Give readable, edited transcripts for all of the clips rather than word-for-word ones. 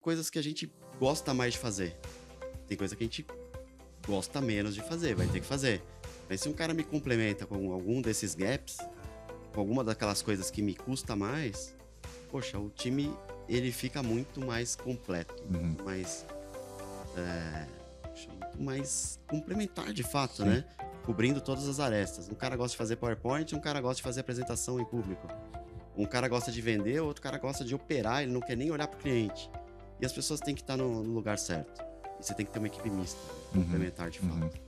coisas que a gente gosta mais de fazer. Tem coisa que a gente gosta menos de fazer, vai ter que fazer. Mas se um cara me complementa com algum desses gaps, com alguma daquelas coisas que me custa mais, poxa, o time ele fica muito mais completo, muito mais, muito mais complementar de fato, Sim. né? Cobrindo todas as arestas. Um cara gosta de fazer PowerPoint, um cara gosta de fazer apresentação em público. Um cara gosta de vender, outro cara gosta de operar, ele não quer nem olhar para o cliente. E as pessoas têm que estar no lugar certo. E você tem que ter uma equipe mista, complementar de fato.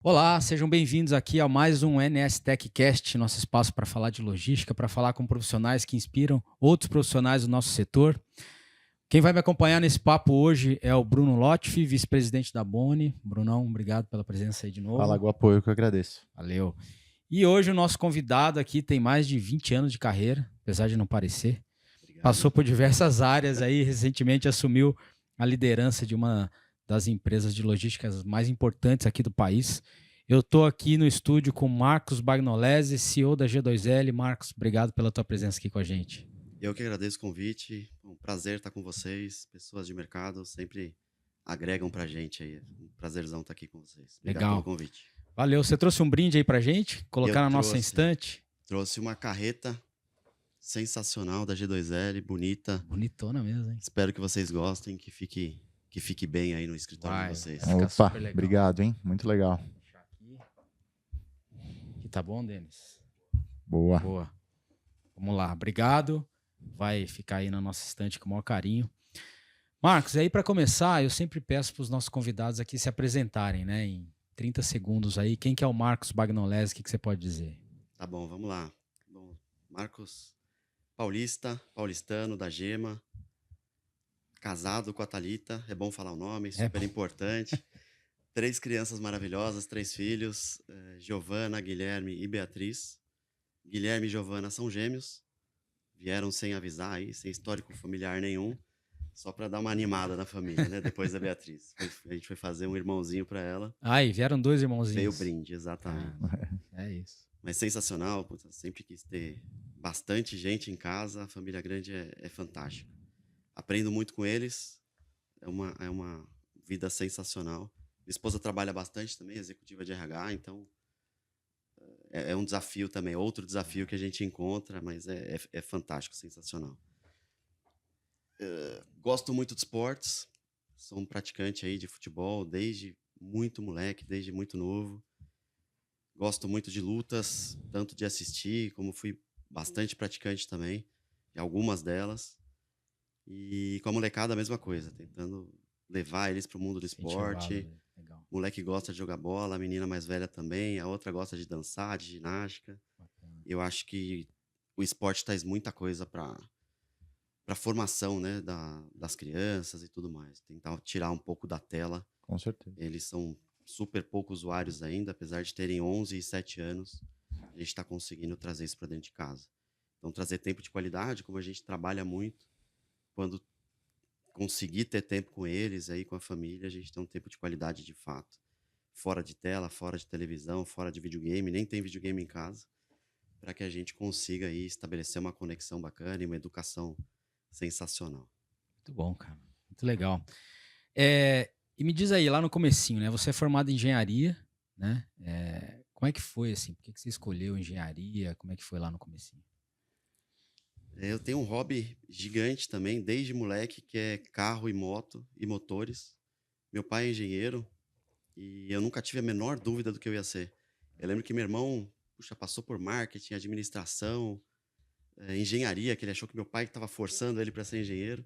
Olá, sejam bem-vindos aqui a mais um NS TechCast, nosso espaço para falar de logística, para falar com profissionais que inspiram outros profissionais do nosso setor. Quem vai me acompanhar nesse papo hoje é o Bruno Lotfi, vice-presidente da Boni. Brunão, obrigado pela presença aí de novo. Fala, o apoio que eu agradeço. Valeu. E hoje o nosso convidado aqui tem mais de 20 anos de carreira, apesar de não parecer. Obrigado. Passou por diversas áreas aí, recentemente assumiu a liderança de uma das empresas de logísticas mais importantes aqui do país. Eu estou aqui no estúdio com Marcos Bagnolese, CEO da G2L. Marcos, obrigado pela tua presença aqui com a gente. Eu que agradeço o convite, é um prazer estar com vocês, pessoas de mercado sempre agregam pra gente aí, um prazerzão estar aqui com vocês. Obrigado Legal. pelo convite. Valeu, você trouxe um brinde aí pra gente, colocar na nossa estante. Trouxe uma carreta sensacional da G2L, bonita. Bonitona mesmo, hein? Espero que vocês gostem, que fique bem aí no escritório de vocês. Vai ficar Opa, super legal. obrigado, hein? Muito legal. Vou deixar aqui. Aqui tá bom, Denis? Boa. Boa. Vamos lá, obrigado. Vai ficar aí na nossa estante com o maior carinho. Marcos, aí para começar, eu sempre peço para os nossos convidados aqui se apresentarem, né? Em 30 segundos aí. Quem que é o Marcos Bagnolese? O que você pode dizer? Tá bom, vamos lá. Bom, Marcos paulistano da Gema, casado com a Thalita, é bom falar o nome, super importante. 3 crianças maravilhosas, 3 filhos, Giovana, Guilherme e Beatriz. Guilherme e Giovana são gêmeos, vieram sem avisar aí, sem histórico familiar nenhum, só para dar uma animada na família, né? Depois da Beatriz. A gente foi fazer um irmãozinho para ela. Ai, vieram 2 irmãozinhos. Veio o brinde, exatamente. É isso. Mas sensacional, puta, sempre quis ter bastante gente em casa, a família grande é fantástico. Aprendo muito com eles, é uma vida sensacional. Minha esposa trabalha bastante também, executiva de RH, então é um desafio também, outro desafio que a gente encontra, mas é fantástico, sensacional. Gosto muito de esportes, sou um praticante aí de futebol desde muito moleque, desde muito novo. Gosto muito de lutas, tanto de assistir, como fui bastante praticante também, em algumas delas. E com a molecada a mesma coisa, tentando levar eles para o mundo do esporte. Legal. O moleque gosta de jogar bola, a menina mais velha também, a outra gosta de dançar, de ginástica. Bacana. Eu acho que o esporte traz muita coisa para a formação, né, das crianças e tudo mais. Tentar tirar um pouco da tela. Com certeza. Eles são super pouco usuários ainda, apesar de terem 11 e 7 anos, a gente está conseguindo trazer isso para dentro de casa. Então, trazer tempo de qualidade, como a gente trabalha muito, quando conseguir ter tempo com eles, aí com a família, a gente tem um tempo de qualidade de fato. Fora de tela, fora de televisão, fora de videogame, nem tem videogame em casa, para que a gente consiga aí estabelecer uma conexão bacana e uma educação sensacional. Muito bom, cara. Muito legal. E me diz aí, lá no comecinho, né? Você é formado em engenharia, né? Como é que foi, assim? Por que você escolheu engenharia? Como é que foi lá no comecinho? Eu tenho um hobby gigante também, desde moleque, que é carro e moto e motores. Meu pai é engenheiro e eu nunca tive a menor dúvida do que eu ia ser. Eu lembro que meu irmão, passou por marketing, administração, engenharia, que ele achou que meu pai estava forçando ele para ser engenheiro.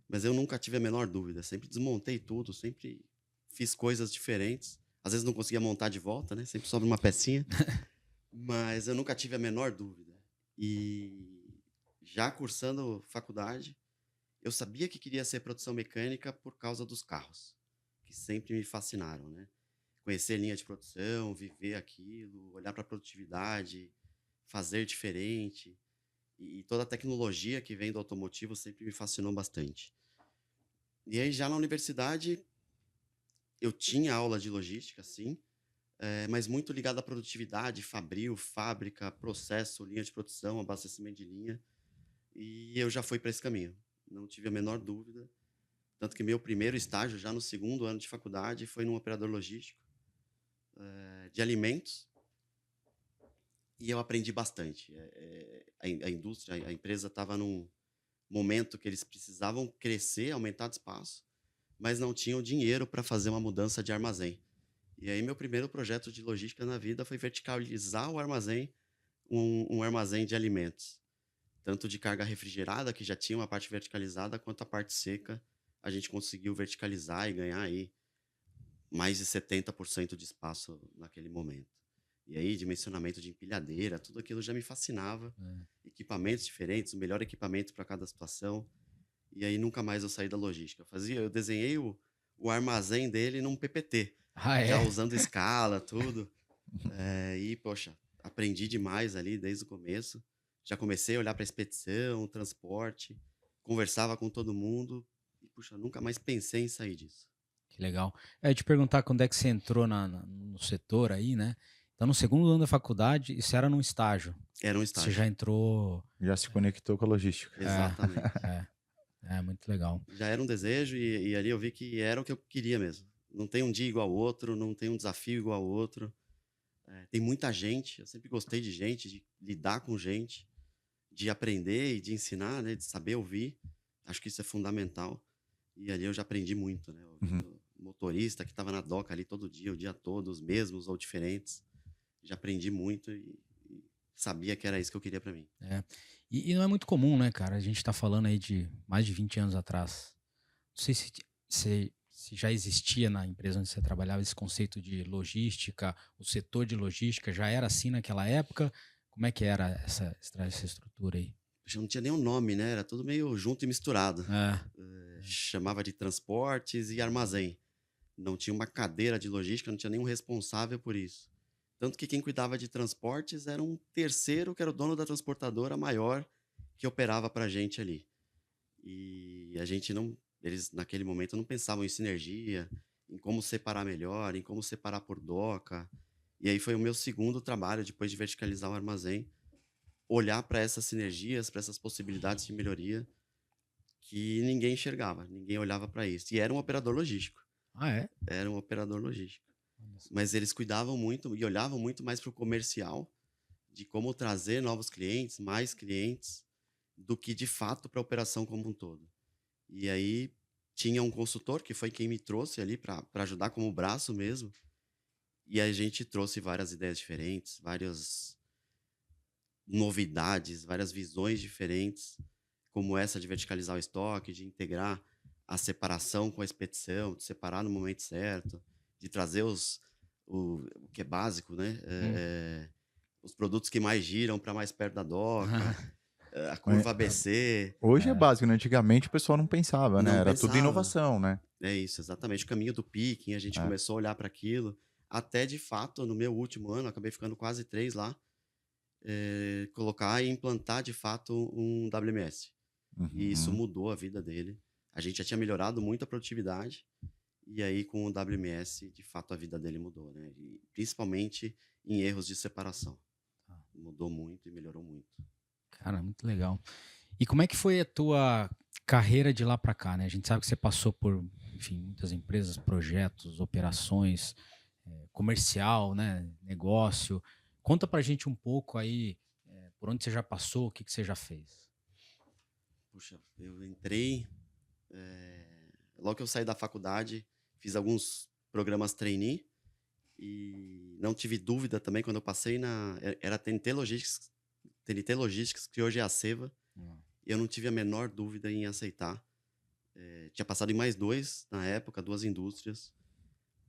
Mas eu nunca tive a menor dúvida, sempre desmontei tudo, sempre fiz coisas diferentes. Às vezes não conseguia montar de volta, né? Sempre sobra uma pecinha. Mas eu nunca tive a menor dúvida. E já cursando faculdade, eu sabia que queria ser produção mecânica por causa dos carros, que sempre me fascinaram, né? Conhecer linha de produção, viver aquilo, olhar para a produtividade, fazer diferente. E toda a tecnologia que vem do automotivo sempre me fascinou bastante. E aí, já na universidade, eu tinha aula de logística, sim, mas muito ligado à produtividade, fabril, fábrica, processo, linha de produção, abastecimento de linha. E eu já fui para esse caminho. Não tive a menor dúvida. Tanto que meu primeiro estágio, já no segundo ano de faculdade, foi num operador logístico de alimentos. E eu aprendi bastante. A indústria, a empresa estava num momento que eles precisavam crescer, aumentar de espaço, mas não tinham dinheiro para fazer uma mudança de armazém. E aí meu primeiro projeto de logística na vida foi verticalizar o armazém, um armazém de alimentos. Tanto de carga refrigerada, que já tinha uma parte verticalizada, quanto a parte seca, a gente conseguiu verticalizar e ganhar aí mais de 70% de espaço naquele momento. E aí, dimensionamento de empilhadeira, tudo aquilo já me fascinava. Equipamentos diferentes, o melhor equipamento para cada situação. E aí nunca mais eu saí da logística. Eu desenhei o armazém dele num PPT, Ah, já é? usando escala, tudo. E, poxa, aprendi demais ali desde o começo. Já comecei a olhar para expedição, transporte, conversava com todo mundo. E, puxa, nunca mais pensei em sair disso. Que legal. Eu ia te perguntar quando é que você entrou no setor aí, né? Então, no segundo ano da faculdade, isso era num estágio. Era um Você estágio. já entrou. Já se conectou com a logística. Exatamente. É muito legal. Já era um desejo e ali eu vi que era o que eu queria mesmo. Não tem um dia igual ao outro, não tem um desafio igual ao outro. Tem muita gente, eu sempre gostei de gente, de lidar com gente, de aprender e de ensinar, né, de saber ouvir. Acho que isso é fundamental. E ali eu já aprendi muito, né? Ouvindo motorista que estava na doca ali todo dia, o dia todo, os mesmos ou diferentes. Já aprendi muito e sabia que era isso que eu queria para mim. E não é muito comum, né, cara? A gente tá falando aí de mais de 20 anos atrás. Não sei se já existia na empresa onde você trabalhava esse conceito de logística, o setor de logística já era assim naquela época? Como é que era essa estrutura aí? Puxa, não tinha nenhum nome, né? Era tudo meio junto e misturado. Chamava de transportes e armazém. Não tinha uma cadeira de logística, não tinha nenhum responsável por isso. Tanto que quem cuidava de transportes era um terceiro, que era o dono da transportadora maior, que operava para a gente ali. E a gente não, eles naquele momento não pensavam em sinergia, em como separar melhor, em como separar por doca. E aí foi o meu segundo trabalho, depois de verticalizar o armazém, olhar para essas sinergias, para essas possibilidades de melhoria que ninguém enxergava, ninguém olhava para isso. E era um operador logístico. Ah, é? Era um operador logístico. Mas eles cuidavam muito e olhavam muito mais para o comercial, de como trazer novos clientes, mais clientes, do que de fato para a operação como um todo. E aí tinha um consultor, que foi quem me trouxe ali para ajudar como braço mesmo, e a gente trouxe várias ideias diferentes, várias novidades, várias visões diferentes, como essa de verticalizar o estoque, de integrar a separação com a expedição, de separar no momento certo, de trazer o que é básico, né? Os produtos que mais giram para mais perto da doca, a curva ABC. Hoje é básico, né? Antigamente o pessoal não pensava, né? Não Era tudo pensava. inovação, né? É isso, exatamente. O caminho do picking, a gente começou a olhar para aquilo. Até, de fato, no meu último ano, acabei ficando quase 3 lá, colocar e implantar, de fato, um WMS. E isso mudou a vida dele. A gente já tinha melhorado muito a produtividade. E aí, com o WMS, de fato, a vida dele mudou, né? E, principalmente em erros de separação. Mudou muito e melhorou muito. Cara, muito legal. E como é que foi a tua carreira de lá para cá, né? A gente sabe que você passou por, enfim, muitas empresas, projetos, operações, comercial, né? Negócio. Conta pra gente um pouco aí por onde você já passou, o que você já fez. Puxa, eu entrei... logo que eu saí da faculdade, fiz alguns programas trainee e não tive dúvida também quando eu passei era TNT Logistics, que hoje é a Seva. Eu não tive a menor dúvida em aceitar. Tinha passado em mais 2 na época, 2 indústrias,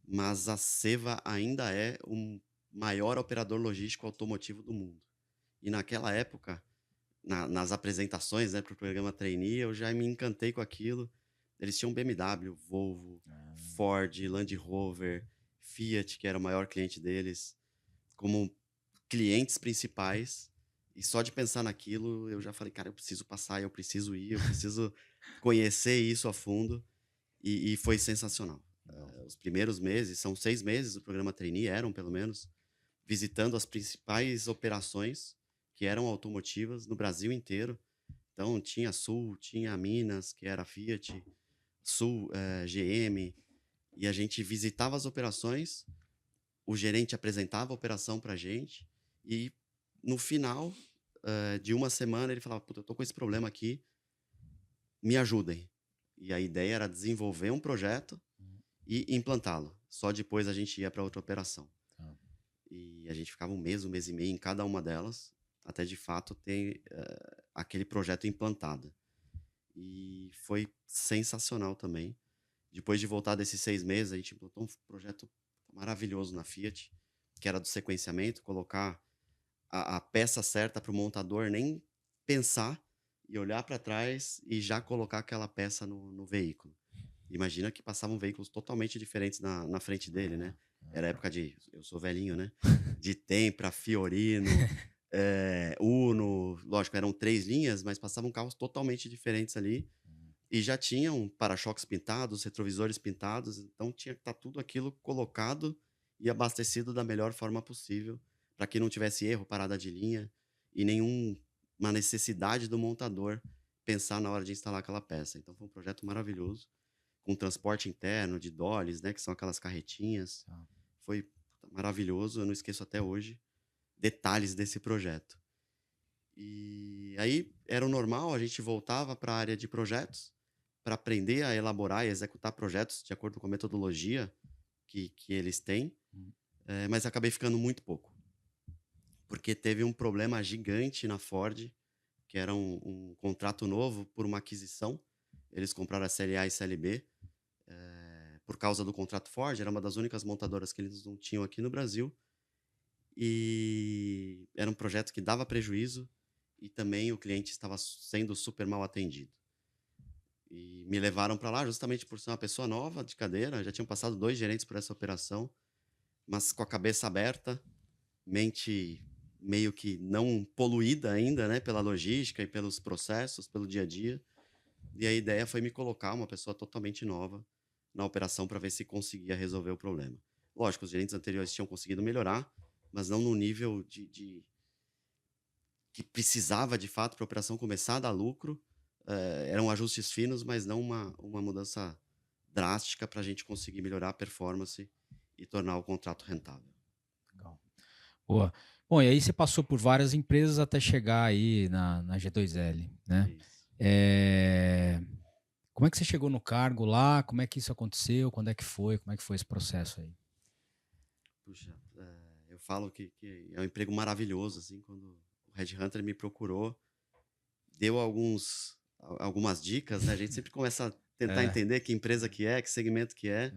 mas a Seva ainda é o maior operador logístico automotivo do mundo. E naquela época, nas apresentações, né, para o programa trainee, eu já me encantei com aquilo. Eles tinham BMW, Volvo, Ford, Land Rover, Fiat, que era o maior cliente deles, como clientes principais. E só de pensar naquilo, eu já falei, cara, eu preciso passar, eu preciso ir, eu preciso conhecer isso a fundo. E foi sensacional. Os primeiros meses, são 6 meses do programa Trainee, eram pelo menos, visitando as principais operações que eram automotivas no Brasil inteiro. Então, tinha Sul, tinha Minas, que era Fiat, Sul, GM, e a gente visitava as operações, o gerente apresentava a operação para a gente, e no final de uma semana ele falava, puta, eu tô com esse problema aqui, me ajudem. E a ideia era desenvolver um projeto e implantá-lo. Só depois a gente ia para outra operação. Tá. E a gente ficava um mês e meio em cada uma delas, até de fato ter aquele projeto implantado. E foi sensacional também. Depois de voltar desses 6 meses, a gente implantou um projeto maravilhoso na Fiat, que era do sequenciamento, colocar a peça certa para o montador nem pensar e olhar para trás e já colocar aquela peça no veículo. Imagina que passavam veículos totalmente diferentes na frente dele, né? Era época de, eu sou velhinho, né? De Tempra, Fiorino, Uno, lógico, eram 3 linhas, mas passavam carros totalmente diferentes ali. E já tinham para-choques pintados, retrovisores pintados, então tinha que estar tudo aquilo colocado e abastecido da melhor forma possível, para que não tivesse erro, parada de linha e nenhuma necessidade do montador pensar na hora de instalar aquela peça. Então foi um projeto maravilhoso, com transporte interno de dollies, né, que são aquelas carretinhas. Tá. Foi maravilhoso, eu não esqueço até hoje detalhes desse projeto. E aí era o normal, a gente voltava para a área de projetos para aprender a elaborar e executar projetos de acordo com a metodologia que eles têm, mas acabei ficando muito pouco, porque teve um problema gigante na Ford, que era um contrato novo por uma aquisição. Eles compraram a Série A e Série B por causa do contrato Ford, era uma das únicas montadoras que eles não tinham aqui no Brasil, e era um projeto que dava prejuízo e também o cliente estava sendo super mal atendido. E me levaram para lá justamente por ser uma pessoa nova de cadeira, já tinham passado 2 gerentes por essa operação, mas com a cabeça aberta, mente meio que não poluída ainda, né, pela logística e pelos processos, pelo dia a dia. E a ideia foi me colocar uma pessoa totalmente nova na operação para ver se conseguia resolver o problema. Lógico, os gerentes anteriores tinham conseguido melhorar, mas não no nível que precisava de fato para a operação começar a dar lucro. Eram ajustes finos, mas não uma mudança drástica para a gente conseguir melhorar a performance e tornar o contrato rentável. Legal. Boa. Bom, e aí você passou por várias empresas até chegar aí na G2L, né? Isso. Como é que você chegou no cargo lá? Como é que isso aconteceu? Quando é que foi? Como é que foi esse processo aí? Puxa, eu falo que é um emprego maravilhoso, assim, quando o Headhunter me procurou, deu algumas dicas, né? A gente sempre começa a tentar entender que empresa que é, que segmento que é,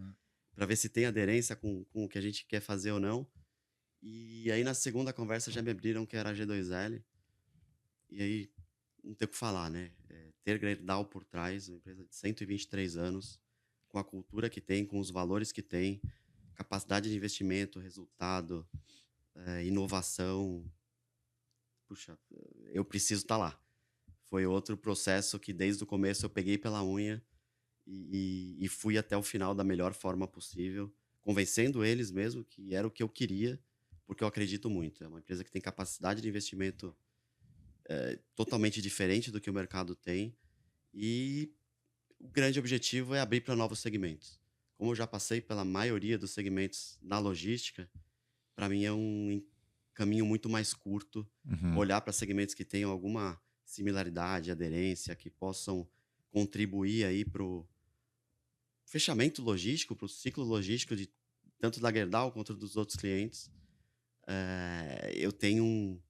para ver se tem aderência com o que a gente quer fazer ou não. E aí, na segunda conversa, já me abriram que era a G2L. E aí, não tem o que falar, né? Ter Gerdau por trás, uma empresa de 123 anos, com a cultura que tem, com os valores que tem, capacidade de investimento, resultado, inovação. Puxa, eu preciso estar lá. Foi outro processo que, desde o começo, eu peguei pela unha e fui até o final da melhor forma possível, convencendo eles mesmo que era o que eu queria, porque eu acredito muito. É uma empresa que tem capacidade de investimento totalmente diferente do que o mercado tem, e o grande objetivo é abrir para novos segmentos. Como eu já passei pela maioria dos segmentos na logística, para mim é um caminho muito mais curto olhar para segmentos que tenham alguma similaridade, aderência, que possam contribuir aí para o fechamento logístico, para o ciclo logístico de tanto da Gerdau quanto dos outros clientes. Eu tenho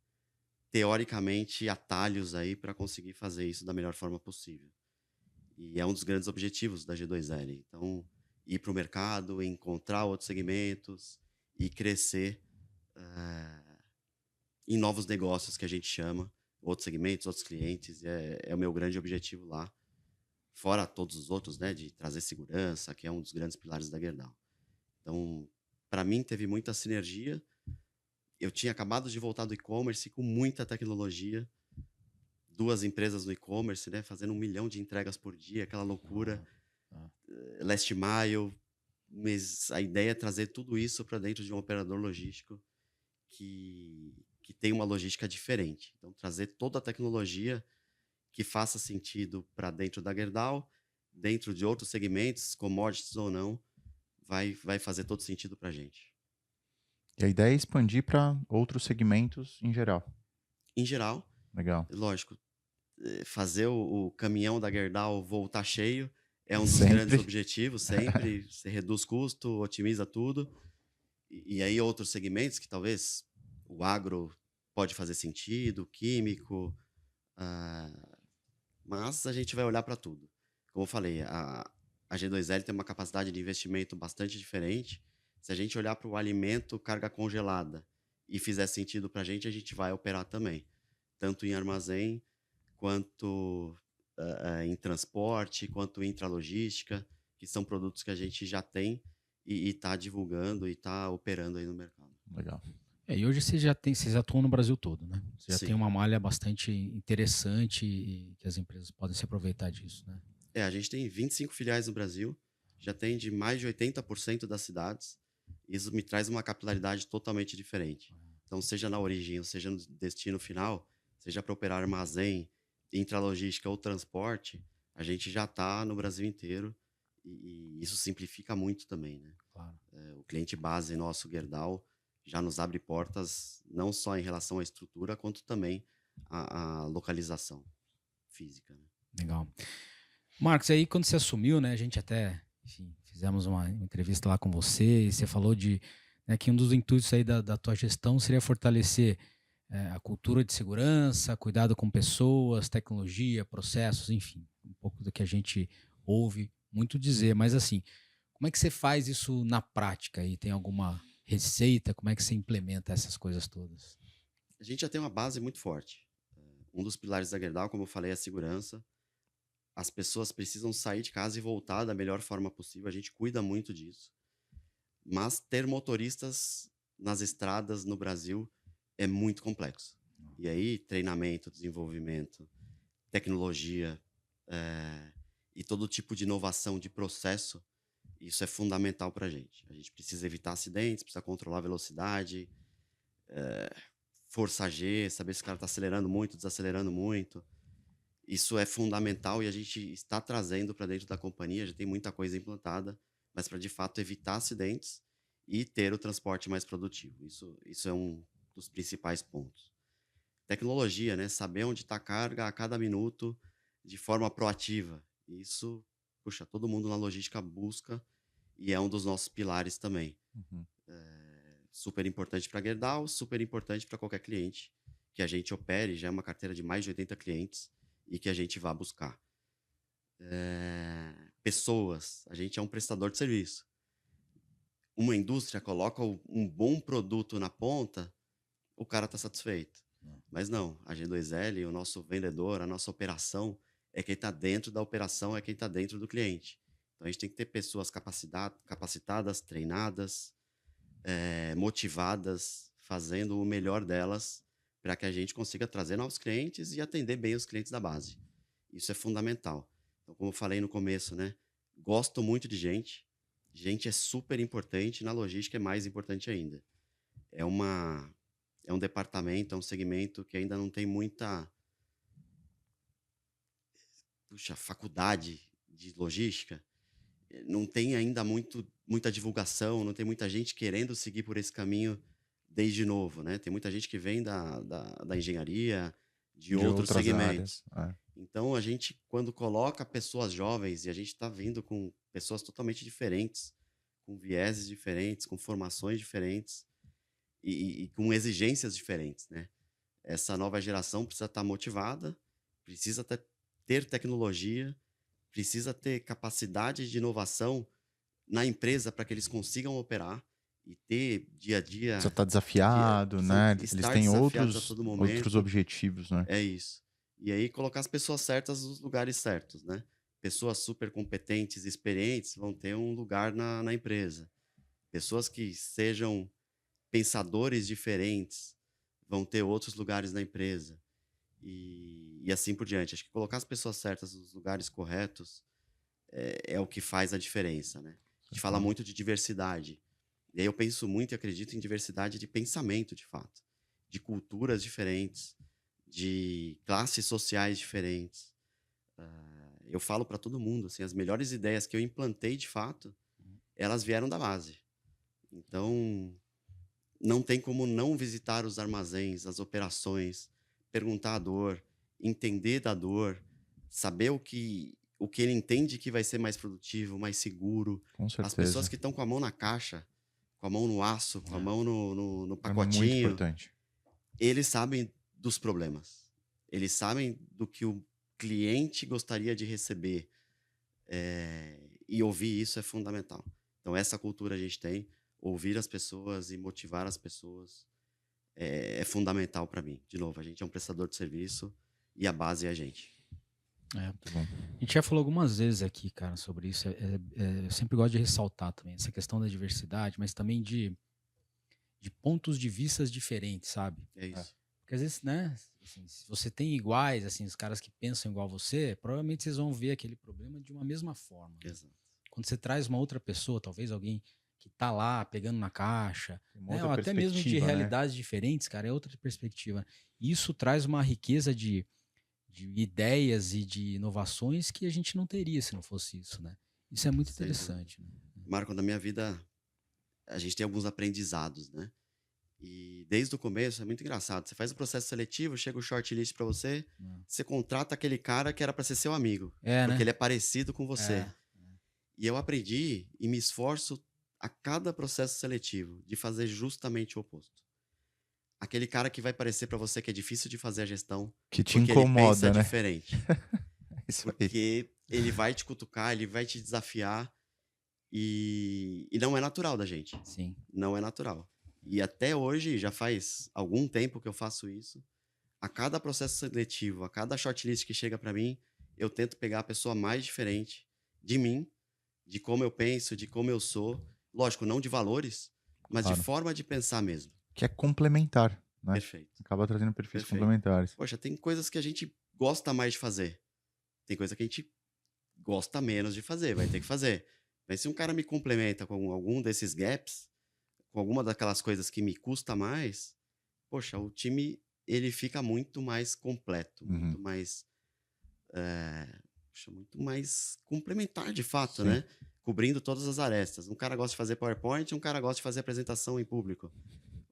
teoricamente atalhos aí para conseguir fazer isso da melhor forma possível. E é um dos grandes objetivos da G2L. Então, ir para o mercado, encontrar outros segmentos e crescer em novos negócios, que a gente chama, outros segmentos, outros clientes. É o meu grande objetivo lá. Fora todos os outros, né, de trazer segurança, que é um dos grandes pilares da Gerdau. Então, para mim, teve muita sinergia. Eu tinha acabado de voltar do e-commerce com muita tecnologia, 2 empresas no e-commerce, né, fazendo 1 milhão de entregas por dia, aquela loucura, last mile, mas a ideia é trazer tudo isso para dentro de um operador logístico que tem uma logística diferente. Então, trazer toda a tecnologia que faça sentido para dentro da Gerdau, dentro de outros segmentos, commodities ou não, vai fazer todo sentido para a gente. E a ideia é expandir para outros segmentos em geral. Em geral, Legal. lógico, fazer o caminhão da Gerdau voltar cheio é um dos Sempre. grandes objetivos, sempre. Você reduz custo, otimiza tudo. E aí outros segmentos que talvez o agro pode fazer sentido, químico, mas a gente vai olhar para tudo. Como eu falei, a G2L tem uma capacidade de investimento bastante diferente. Se a gente olhar para o alimento, carga congelada, e fizer sentido para a gente vai operar também. Tanto em armazém, quanto em transporte, quanto em intralogística, que são produtos que a gente já tem e está divulgando e está operando aí no mercado. Legal. E hoje vocês atuam no Brasil todo, né? Você já Sim. tem uma malha bastante interessante e que as empresas podem se aproveitar disso, né? A gente tem 25 filiais no Brasil, já tem de mais de 80% das cidades. Isso me traz uma capilaridade totalmente diferente. Então, seja na origem, ou seja no destino final, seja para operar armazém, intralogística ou transporte, a gente já está no Brasil inteiro e isso simplifica muito também, né? Claro. O cliente base nosso, Gerdau, já nos abre portas não só em relação à estrutura, quanto também à localização física, né? Legal. Marcos, aí quando você assumiu, né, a gente até, enfim, fizemos uma entrevista lá com você e você falou né, que um dos intuitos aí da tua gestão seria fortalecer a cultura de segurança, cuidado com pessoas, tecnologia, processos, enfim, um pouco do que a gente ouve muito dizer. Mas assim, como é que você faz isso na prática? E tem alguma receita? Como é que você implementa essas coisas todas? A gente já tem uma base muito forte. Um dos pilares da Gerdau, como eu falei, é a segurança. As pessoas precisam sair de casa e voltar da melhor forma possível. A gente cuida muito disso. Mas ter motoristas nas estradas no Brasil é muito complexo. E aí, treinamento, desenvolvimento, tecnologia e todo tipo de inovação de processo, isso é fundamental para a gente. A gente precisa evitar acidentes, precisa controlar a velocidade, força G, saber se o cara está acelerando muito, desacelerando muito. Isso é fundamental e a gente está trazendo para dentro da companhia, já tem muita coisa implantada, mas para de fato evitar acidentes e ter o transporte mais produtivo. Isso é um dos principais pontos. Tecnologia, né? Saber onde está a carga a cada minuto de forma proativa. Isso, puxa, todo mundo na logística busca e é um dos nossos pilares também. Uhum. Super importante para a Gerdau, super importante para qualquer cliente que a gente opere, já é uma carteira de mais de 80 clientes e que a gente vá buscar. Pessoas, a gente é um prestador de serviço. Uma indústria coloca um bom produto na ponta, o cara está satisfeito. Mas não, a G2L, o nosso vendedor, a nossa operação, é quem está dentro da operação, é quem está dentro do cliente. Então a gente tem que ter pessoas capacitadas, treinadas, motivadas, fazendo o melhor delas para que a gente consiga trazer novos clientes e atender bem os clientes da base. Isso é fundamental. Então, como eu falei no começo, né? Gosto muito de gente. Gente é super importante, na logística é mais importante ainda. É um departamento, é um segmento que ainda não tem muita faculdade de logística. Não tem ainda muita divulgação, não tem muita gente querendo seguir por esse caminho desde novo, né? Tem muita gente que vem da engenharia, de outros outras segmentos. áreas. Então, a gente, quando coloca pessoas jovens, e a gente está vindo com pessoas totalmente diferentes, com vieses diferentes, com formações diferentes e com exigências diferentes, né? Essa nova geração precisa estar motivada, precisa ter tecnologia, precisa ter capacidade de inovação na empresa para que eles consigam operar e ter dia a dia. Precisa estar desafiado, né? Eles Estar têm desafiados a todo momento. outros objetivos, né? É isso. E aí colocar as pessoas certas nos lugares certos, né? Pessoas super competentes, experientes vão ter um lugar na empresa. Pessoas que sejam pensadores diferentes vão ter outros lugares na empresa. E assim por diante. Acho que colocar as pessoas certas nos lugares corretos é o que faz a diferença, né? A gente fala muito de diversidade. E aí eu penso muito e acredito em diversidade de pensamento, de fato. De culturas diferentes, de classes sociais diferentes. Eu falo para todo mundo, assim, as melhores ideias que eu implantei, de fato, elas vieram da base. Então, não tem como não visitar os armazéns, as operações, perguntar a dor, entender da dor, saber o que ele entende que vai ser mais produtivo, mais seguro. Com As pessoas certeza. que estão com a mão na caixa, com a mão no aço, com a mão no É muito pacotinho, importante. eles sabem dos problemas. Eles sabem do que o cliente gostaria de receber. E ouvir isso é fundamental. Então, essa cultura a gente tem. Ouvir as pessoas e motivar as pessoas é fundamental para mim. De novo, a gente é um prestador de serviço e a base é a gente. Muito bom. A gente já falou algumas vezes aqui, cara, sobre isso. Eu sempre gosto de ressaltar também essa questão da diversidade, mas também de pontos de vistas diferentes, sabe? É isso. Porque às vezes, né, assim, se você tem iguais, assim, os caras que pensam igual você, provavelmente vocês vão ver aquele problema de uma mesma forma. Né? Exato. Quando você traz uma outra pessoa, talvez alguém que tá lá pegando na caixa, Tem uma né, outra ou até mesmo de perspectiva, né? realidades diferentes, cara, é outra perspectiva. Isso traz uma riqueza de ideias e de inovações que a gente não teria se não fosse isso, né? Isso é muito Sem dúvida. interessante, né? Marco, na minha vida, a gente tem alguns aprendizados, né? E desde o começo é muito engraçado. Você faz o processo seletivo, chega o shortlist para você, você contrata aquele cara que era para ser seu amigo, É, porque né? ele é parecido com você. É. E eu aprendi e me esforço a cada processo seletivo de fazer justamente o oposto. Aquele cara que vai parecer para você que é difícil de fazer a gestão, Que te porque ele pensa incomoda, né? diferente. Isso aí. Porque ele vai te cutucar, ele vai te desafiar e não é natural da gente. Sim. Não é natural. E até hoje, já faz algum tempo que eu faço isso. A cada processo seletivo, a cada shortlist que chega para mim, eu tento pegar a pessoa mais diferente de mim, de como eu penso, de como eu sou. Lógico, não de valores, mas Claro. de forma de pensar mesmo. Que é complementar, né? Perfeito. Acaba trazendo perfis Perfeito. complementares. Poxa, tem coisas que a gente gosta mais de fazer. Tem coisa que a gente gosta menos de fazer, vai ter que fazer. Mas se um cara me complementa com algum desses gaps, com alguma daquelas coisas que me custa mais, poxa, o time ele fica muito mais completo, muito mais muito mais complementar de fato, Sim. né? Cobrindo todas as arestas. Um cara gosta de fazer PowerPoint, um cara gosta de fazer apresentação em público.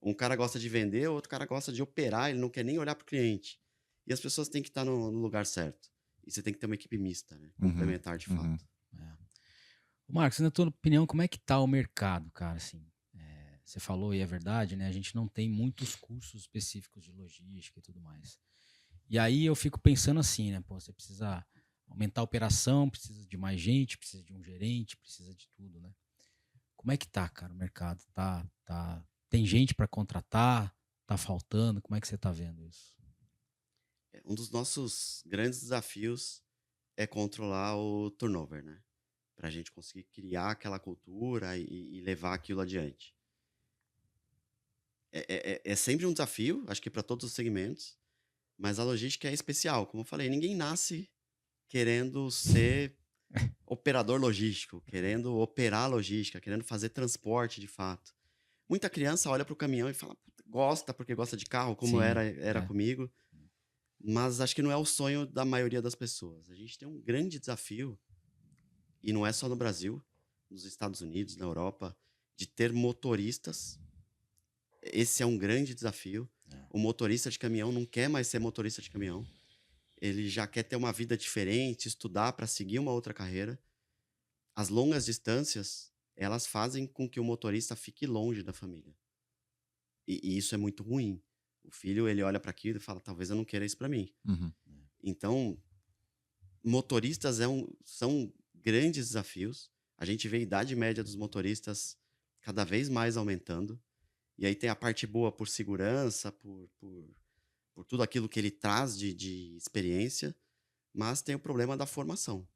Um cara gosta de vender, outro cara gosta de operar, ele não quer nem olhar para o cliente. E as pessoas têm que estar no lugar certo. E você tem que ter uma equipe mista, né? Complementar de fato. Marcos, na tua opinião, como é que tá o mercado, cara? Assim, você falou e é verdade, né? A gente não tem muitos cursos específicos de logística e tudo mais. E aí eu fico pensando assim, né? Pô, você precisa aumentar a operação, precisa de mais gente, precisa de um gerente, precisa de tudo, né? Como é que tá, cara, o mercado? Tem gente para contratar? Tá faltando? Como é que você tá vendo isso? Um dos nossos grandes desafios é controlar o turnover, né? Para a gente conseguir criar aquela cultura e levar aquilo adiante. É sempre um desafio, acho que para todos os segmentos, mas a logística é especial. Como eu falei, ninguém nasce querendo ser operador logístico, querendo operar logística, querendo fazer transporte de fato. Muita criança olha para o caminhão e fala, gosta porque gosta de carro, como Sim, era comigo, mas acho que não é o sonho da maioria das pessoas. A gente tem um grande desafio, e não é só no Brasil, nos Estados Unidos, na Europa, de ter motoristas. Esse é um grande desafio. O motorista de caminhão não quer mais ser motorista de caminhão. Ele já quer ter uma vida diferente, estudar para seguir uma outra carreira. As longas distâncias, elas fazem com que o motorista fique longe da família. E isso é muito ruim. O filho, ele olha para aquilo e fala, talvez eu não queira isso para mim. Então, motoristas são grandes desafios. A gente vê a idade média dos motoristas cada vez mais aumentando. E aí tem a parte boa por segurança, por tudo aquilo que ele traz de experiência, mas tem o problema da formação.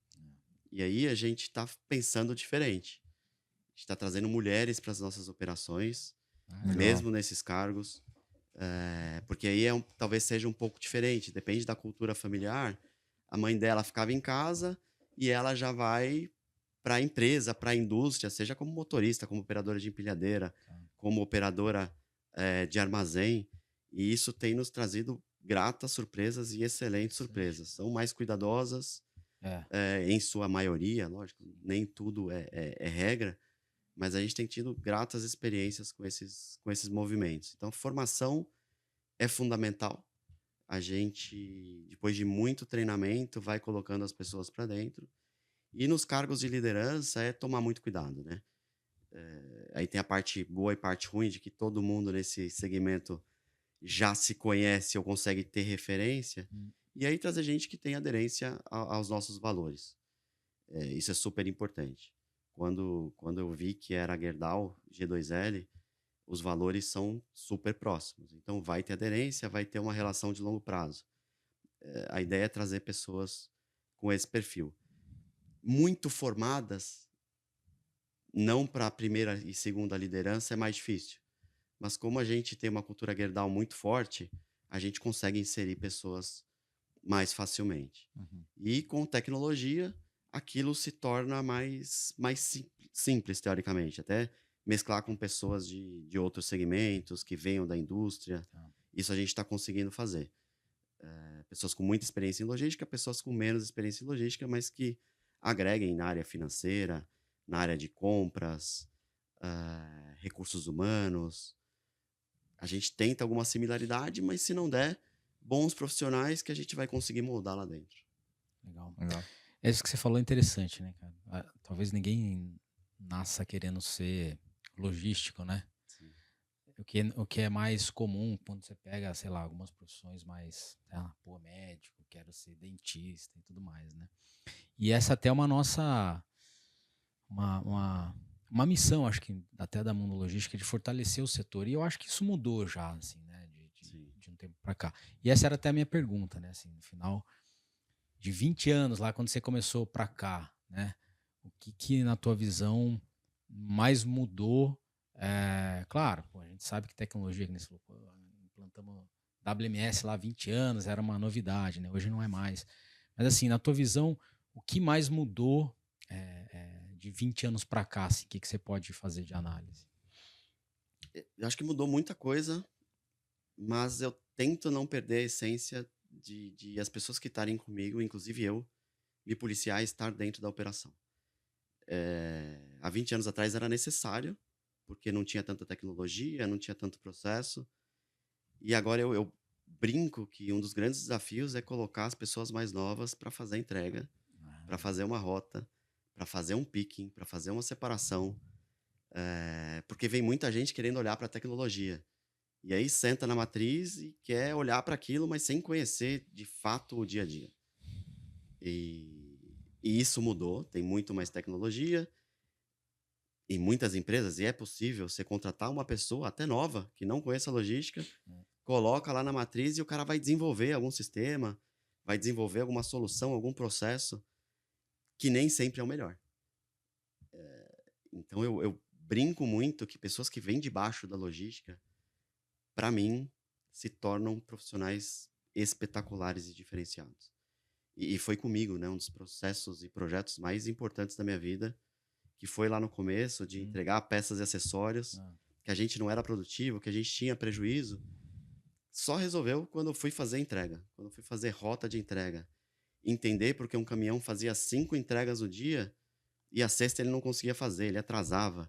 E aí a gente está pensando diferente. A gente está trazendo mulheres para as nossas operações, mesmo nesses cargos, porque aí talvez seja um pouco diferente. Depende da cultura familiar. A mãe dela ficava em casa e ela já vai para a empresa, para a indústria, seja como motorista, como operadora de empilhadeira, como operadora de armazém. E isso tem nos trazido gratas surpresas e excelentes surpresas. São mais cuidadosas, em sua maioria, lógico, nem tudo é regra, mas a gente tem tido gratas experiências com esses movimentos. Então, formação é fundamental. A gente, depois de muito treinamento, vai colocando as pessoas para dentro. E nos cargos de liderança é tomar muito cuidado, né? Aí tem a parte boa e parte ruim de que todo mundo nesse segmento já se conhece ou consegue ter referência. E aí trazer gente que tem aderência aos nossos valores. Isso é super importante. Quando eu vi que era a Gerdau G2L, os valores são super próximos. Então vai ter aderência, vai ter uma relação de longo prazo. A ideia é trazer pessoas com esse perfil. Muito formadas, não para a primeira e segunda liderança, é mais difícil. Mas como a gente tem uma cultura Gerdau muito forte, a gente consegue inserir pessoas mais facilmente. E com tecnologia, aquilo se torna mais simples, teoricamente. Até mesclar com pessoas de outros segmentos, que venham da indústria. Isso a gente está conseguindo fazer. Pessoas com muita experiência em logística, pessoas com menos experiência em logística, mas que agreguem na área financeira, na área de compras, recursos humanos. A gente tenta alguma similaridade, mas se não der, bons profissionais que a gente vai conseguir moldar lá dentro. Legal. Isso que você falou é interessante, né, cara? Talvez ninguém nasça querendo ser logístico, né? Sim. O que é mais comum quando você pega, sei lá, algumas profissões mais, médico, quero ser dentista e tudo mais, né? E essa até é uma nossa, uma missão, acho que até da Mundo Logística, de fortalecer o setor. E eu acho que isso mudou já, assim, né? De um tempo para cá. E essa era até a minha pergunta, né? Assim, no final de 20 anos lá, quando você começou para cá, né? O que na tua visão mais mudou? Claro, a gente sabe que tecnologia, que nesse implantamos WMS lá há 20 anos, era uma novidade, né? Hoje não é mais. Mas assim, na tua visão, o que mais mudou de 20 anos para cá? Assim, o que você pode fazer de análise? Eu acho que mudou muita coisa, mas eu tento não perder a essência de as pessoas que estarem comigo, inclusive eu, me policiar e estar dentro da operação. Há 20 anos atrás era necessário, porque não tinha tanta tecnologia, não tinha tanto processo. E agora eu brinco que um dos grandes desafios é colocar as pessoas mais novas para fazer a entrega, para fazer uma rota, para fazer um picking, para fazer uma separação. Porque vem muita gente querendo olhar para a tecnologia. E aí senta na matriz e quer olhar para aquilo, mas sem conhecer de fato o dia a dia. E isso mudou, tem muito mais tecnologia. Em muitas empresas, e é possível você contratar uma pessoa até nova, que não conheça a logística, coloca lá na matriz e o cara vai desenvolver algum sistema, vai desenvolver alguma solução, algum processo, que nem sempre é o melhor. Então eu brinco muito que pessoas que vêm debaixo da logística, para mim, se tornam profissionais espetaculares e diferenciados. E foi comigo, né, um dos processos e projetos mais importantes da minha vida, que foi lá no começo de entregar peças e acessórios, que a gente não era produtivo, que a gente tinha prejuízo. Só resolveu quando eu fui fazer entrega, quando eu fui fazer rota de entrega. Entender porque um caminhão fazia 5 entregas no dia e a sexta ele não conseguia fazer, ele atrasava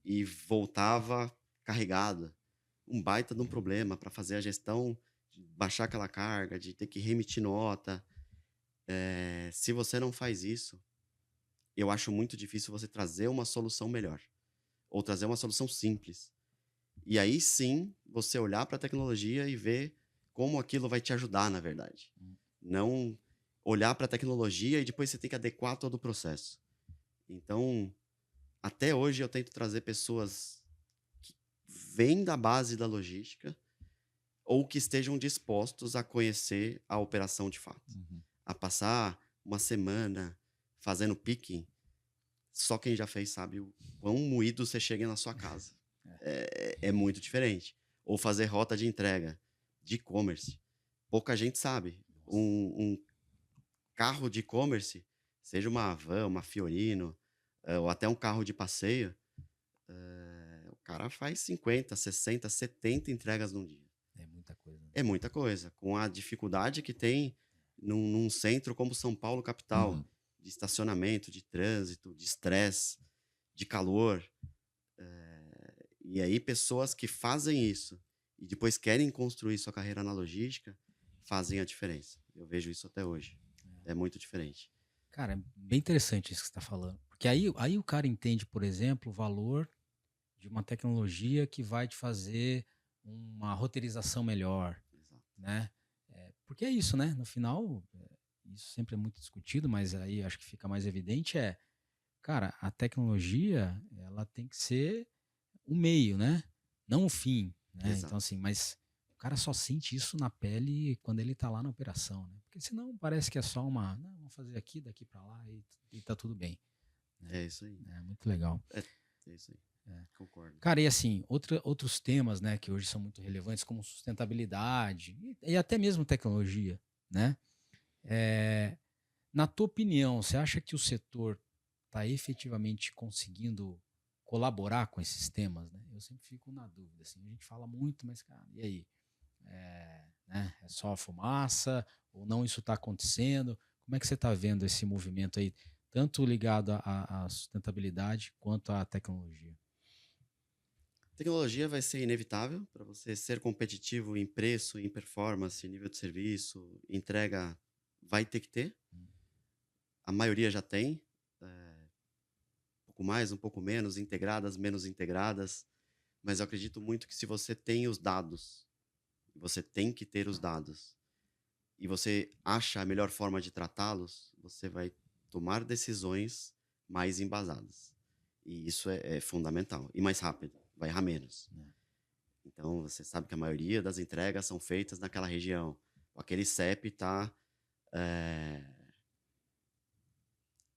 e voltava carregado. Um baita de um problema para fazer a gestão, de baixar aquela carga, de ter que remitir nota. Se você não faz isso, eu acho muito difícil você trazer uma solução melhor. Ou trazer uma solução simples. E aí sim, você olhar para a tecnologia e ver como aquilo vai te ajudar, na verdade. Não olhar para a tecnologia e depois você tem que adequar todo o processo. Então, até hoje eu tento trazer pessoas que vêm da base da logística ou que estejam dispostos a conhecer a operação de fato. A passar uma semana fazendo picking, só quem já fez sabe o quão moído você chega na sua casa. É muito diferente. Ou fazer rota de entrega de e-commerce. Pouca gente sabe. Um carro de e-commerce, seja uma Havan, uma Fiorino, ou até um carro de passeio, o cara faz 50, 60, 70 entregas num dia. É muita coisa. Né? É muita coisa. Com a dificuldade que tem num centro como São Paulo, capital, Uhum. de estacionamento, de trânsito, de estresse, de calor. E aí, pessoas que fazem isso e depois querem construir sua carreira na logística fazem a diferença. Eu vejo isso até hoje. É muito diferente. Cara, é bem interessante isso que você está falando. Porque aí o cara entende, por exemplo, o valor de uma tecnologia que vai te fazer uma roteirização melhor, Exato. né? Porque é isso, né? No final, isso sempre é muito discutido, mas aí acho que fica mais evidente cara, a tecnologia, ela tem que ser o meio, né? Não o fim, né? Exato. Então, assim, mas o cara só sente isso na pele quando ele tá lá na operação, né? Porque senão parece que é só não, vamos fazer aqui, daqui para lá e tá tudo bem. Né? É isso aí. É muito legal. É isso aí. Concordo. Cara, e assim, outros temas, né, que hoje são muito relevantes, como sustentabilidade e até mesmo tecnologia, né? Na tua opinião, você acha que o setor está efetivamente conseguindo colaborar com esses temas? Né? Eu sempre fico na dúvida. Assim, a gente fala muito, mas, cara, e aí? É só fumaça? Ou não isso está acontecendo? Como é que você está vendo esse movimento aí, tanto ligado à sustentabilidade quanto à tecnologia? Tecnologia vai ser inevitável para você ser competitivo em preço, em performance, nível de serviço, entrega, vai ter que ter. A maioria já tem, um pouco mais, um pouco menos, integradas, menos integradas, mas eu acredito muito que se você tem os dados, você tem que ter os dados, e você acha a melhor forma de tratá-los, você vai tomar decisões mais embasadas. E isso é fundamental. E mais rápido, vai errar menos. Então, você sabe que a maioria das entregas são feitas naquela região. Aquele CEP está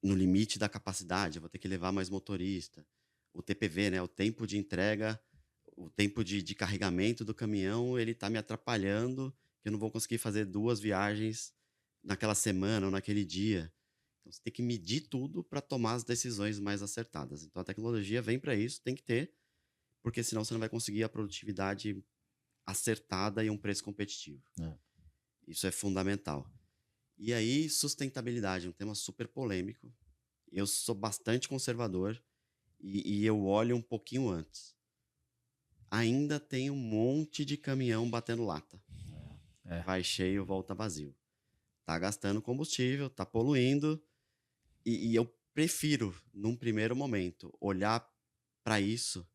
no limite da capacidade, eu vou ter que levar mais motorista. O TPV, né, o tempo de entrega, o tempo de carregamento do caminhão, ele está me atrapalhando, que eu não vou conseguir fazer 2 viagens naquela semana ou naquele dia. Então, você tem que medir tudo para tomar as decisões mais acertadas. Então, a tecnologia vem para isso, tem que ter, porque senão você não vai conseguir a produtividade acertada e um preço competitivo. Isso é fundamental. E aí, sustentabilidade, um tema super polêmico. Eu sou bastante conservador e eu olho um pouquinho antes. Ainda tem um monte de caminhão batendo lata. Vai cheio, volta vazio. Tá gastando combustível, tá poluindo. E eu prefiro, num primeiro momento, olhar para isso,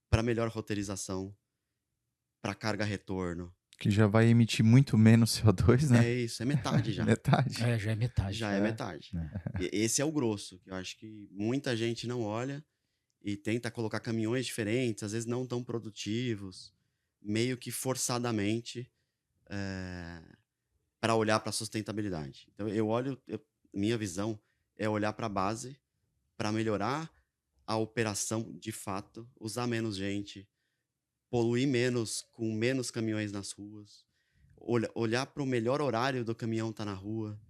para melhor roteirização, para carga-retorno. Que já vai emitir muito menos CO2, né? É isso, é metade já. Metade. Já é metade. Já é metade. Esse é o grosso, que eu acho que muita gente não olha e tenta colocar caminhões diferentes, às vezes não tão produtivos, meio que forçadamente, para olhar para a sustentabilidade. Então, minha visão é olhar para a base, para melhorar a operação de fato, usar menos gente, poluir menos com menos caminhões nas ruas, olhar para o melhor horário do caminhão estar na rua,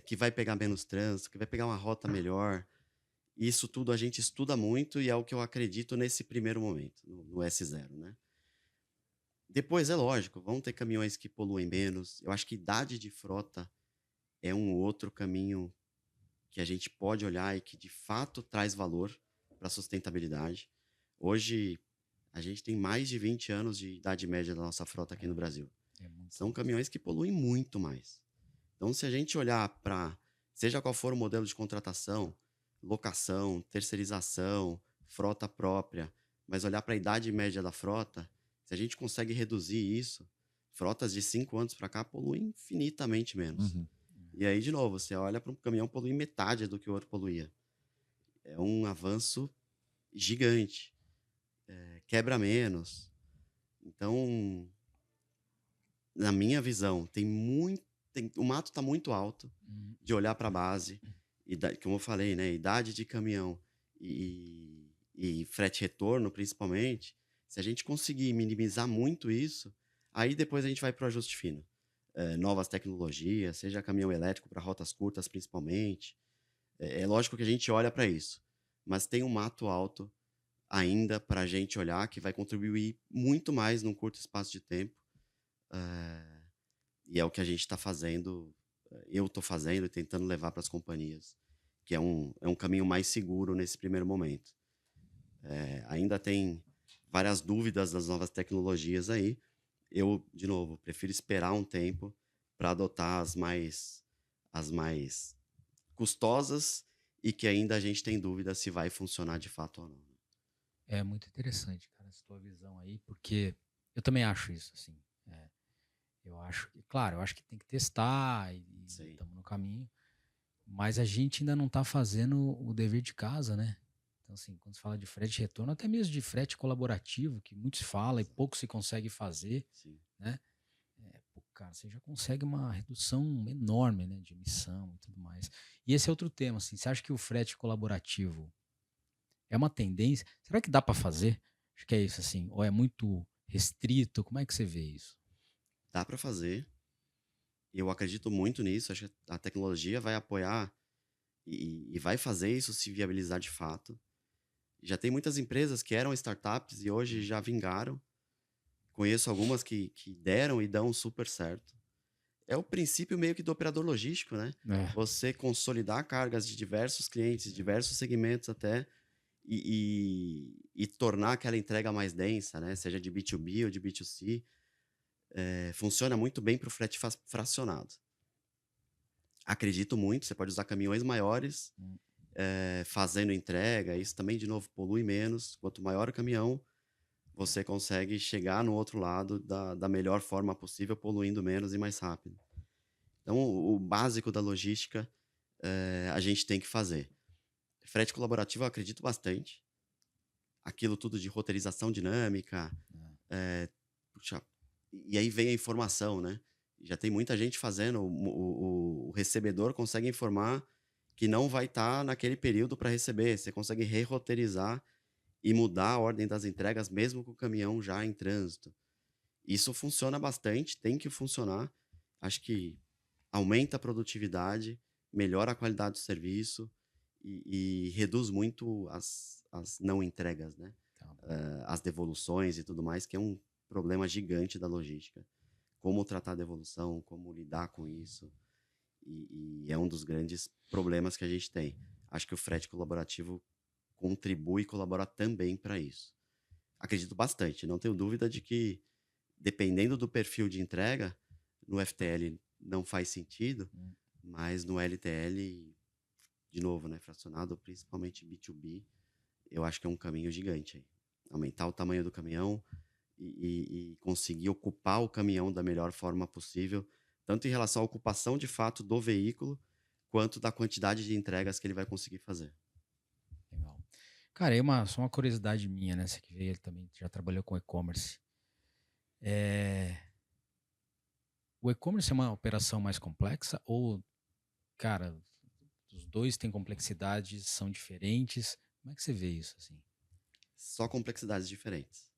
que vai pegar menos trânsito, que vai pegar uma rota melhor. Isso tudo a gente estuda muito e é o que eu acredito nesse primeiro momento, no S0, né? Depois, é lógico, vão ter caminhões que poluem menos. Eu acho que idade de frota é um outro caminho que a gente pode olhar e que de fato traz valor para a sustentabilidade. Hoje, a gente tem mais de 20 anos de idade média da nossa frota aqui no Brasil. São caminhões que poluem muito mais. Então, se a gente olhar para, seja qual for o modelo de contratação, locação, terceirização, frota própria, mas olhar para a idade média da frota, se a gente consegue reduzir isso, frotas de 5 anos para cá poluem infinitamente menos. E aí, de novo, você olha para um caminhão poluir metade do que o outro poluía. É um avanço gigante. Quebra menos. Então, na minha visão, o mato está muito alto de olhar para a base, como eu falei, né, idade de caminhão e frete retorno, principalmente. Se a gente conseguir minimizar muito isso, aí depois a gente vai para o ajuste fino. Novas tecnologias, seja caminhão elétrico para rotas curtas, principalmente, É lógico que a gente olha para isso, mas tem um mato alto ainda para a gente olhar que vai contribuir muito mais num curto espaço de tempo. eh, e é o que a gente está fazendo, eu estou fazendo e tentando levar para as companhias, que é um caminho mais seguro nesse primeiro momento. Ainda tem várias dúvidas das novas tecnologias aí. Eu, de novo, prefiro esperar um tempo para adotar as mais custosas e que ainda a gente tem dúvida se vai funcionar de fato ou não. É muito interessante, cara, essa tua visão aí, porque eu também acho isso, assim. É, eu acho que, claro, eu acho que tem que testar e Sim, estamos no caminho, mas a gente ainda não está fazendo o dever de casa, né? Então, assim, quando se fala de frete de retorno, até mesmo de frete colaborativo, que muito se fala e pouco se consegue fazer, sim. né? Pô, cara, você já consegue uma redução enorme, né, de emissão e tudo mais. E esse é outro tema, assim, você acha que o frete colaborativo é uma tendência? Será que dá para fazer? Acho que é isso, assim, ou é muito restrito? Como é que você vê isso? Dá para fazer. Eu acredito muito nisso. Acho que a tecnologia vai apoiar e vai fazer isso se viabilizar de fato. Já tem muitas empresas que eram startups e hoje já vingaram. Conheço algumas que deram e dão super certo. É o princípio meio que do operador logístico, né? É, Você consolidar cargas de diversos clientes, diversos segmentos até, e tornar aquela entrega mais densa, né? Seja de B2B ou de B2C. Funciona muito bem para o frete fracionado. Acredito muito, você pode usar caminhões maiores, hum, fazendo entrega. Isso também, de novo, polui menos. Quanto maior o caminhão, você consegue chegar no outro lado da melhor forma possível, poluindo menos e mais rápido. Então, o básico da logística a gente tem que fazer. Frete colaborativo eu acredito bastante. Aquilo tudo de roteirização dinâmica. Puxa, e aí vem a informação, né? Já tem muita gente fazendo. O recebedor consegue informar que não vai estar naquele período para receber. Você consegue reroteirizar e mudar a ordem das entregas, mesmo com o caminhão já em trânsito. Isso funciona bastante, tem que funcionar. Acho que aumenta a produtividade, melhora a qualidade do serviço e reduz muito as não entregas, né? tá. As devoluções e tudo mais, que é um problema gigante da logística. Como tratar a devolução, como lidar com isso. E é um dos grandes problemas que a gente tem. Acho que o frete colaborativo contribui e colabora também para isso. Acredito bastante, não tenho dúvida de que, dependendo do perfil de entrega, no FTL não faz sentido, Hum. mas no LTL, de novo, né, fracionado, principalmente B2B, eu acho que é um caminho gigante aí. Aumentar o tamanho do caminhão e conseguir ocupar o caminhão da melhor forma possível, tanto em relação à ocupação de fato do veículo, quanto da quantidade de entregas que ele vai conseguir fazer. Legal. Cara, só uma curiosidade minha, né? Você que veio, ele também já trabalhou com e-commerce. É, o e-commerce é uma operação mais complexa ou, cara, os dois têm complexidades, são diferentes? Como é que você vê isso, assim? Só complexidades diferentes.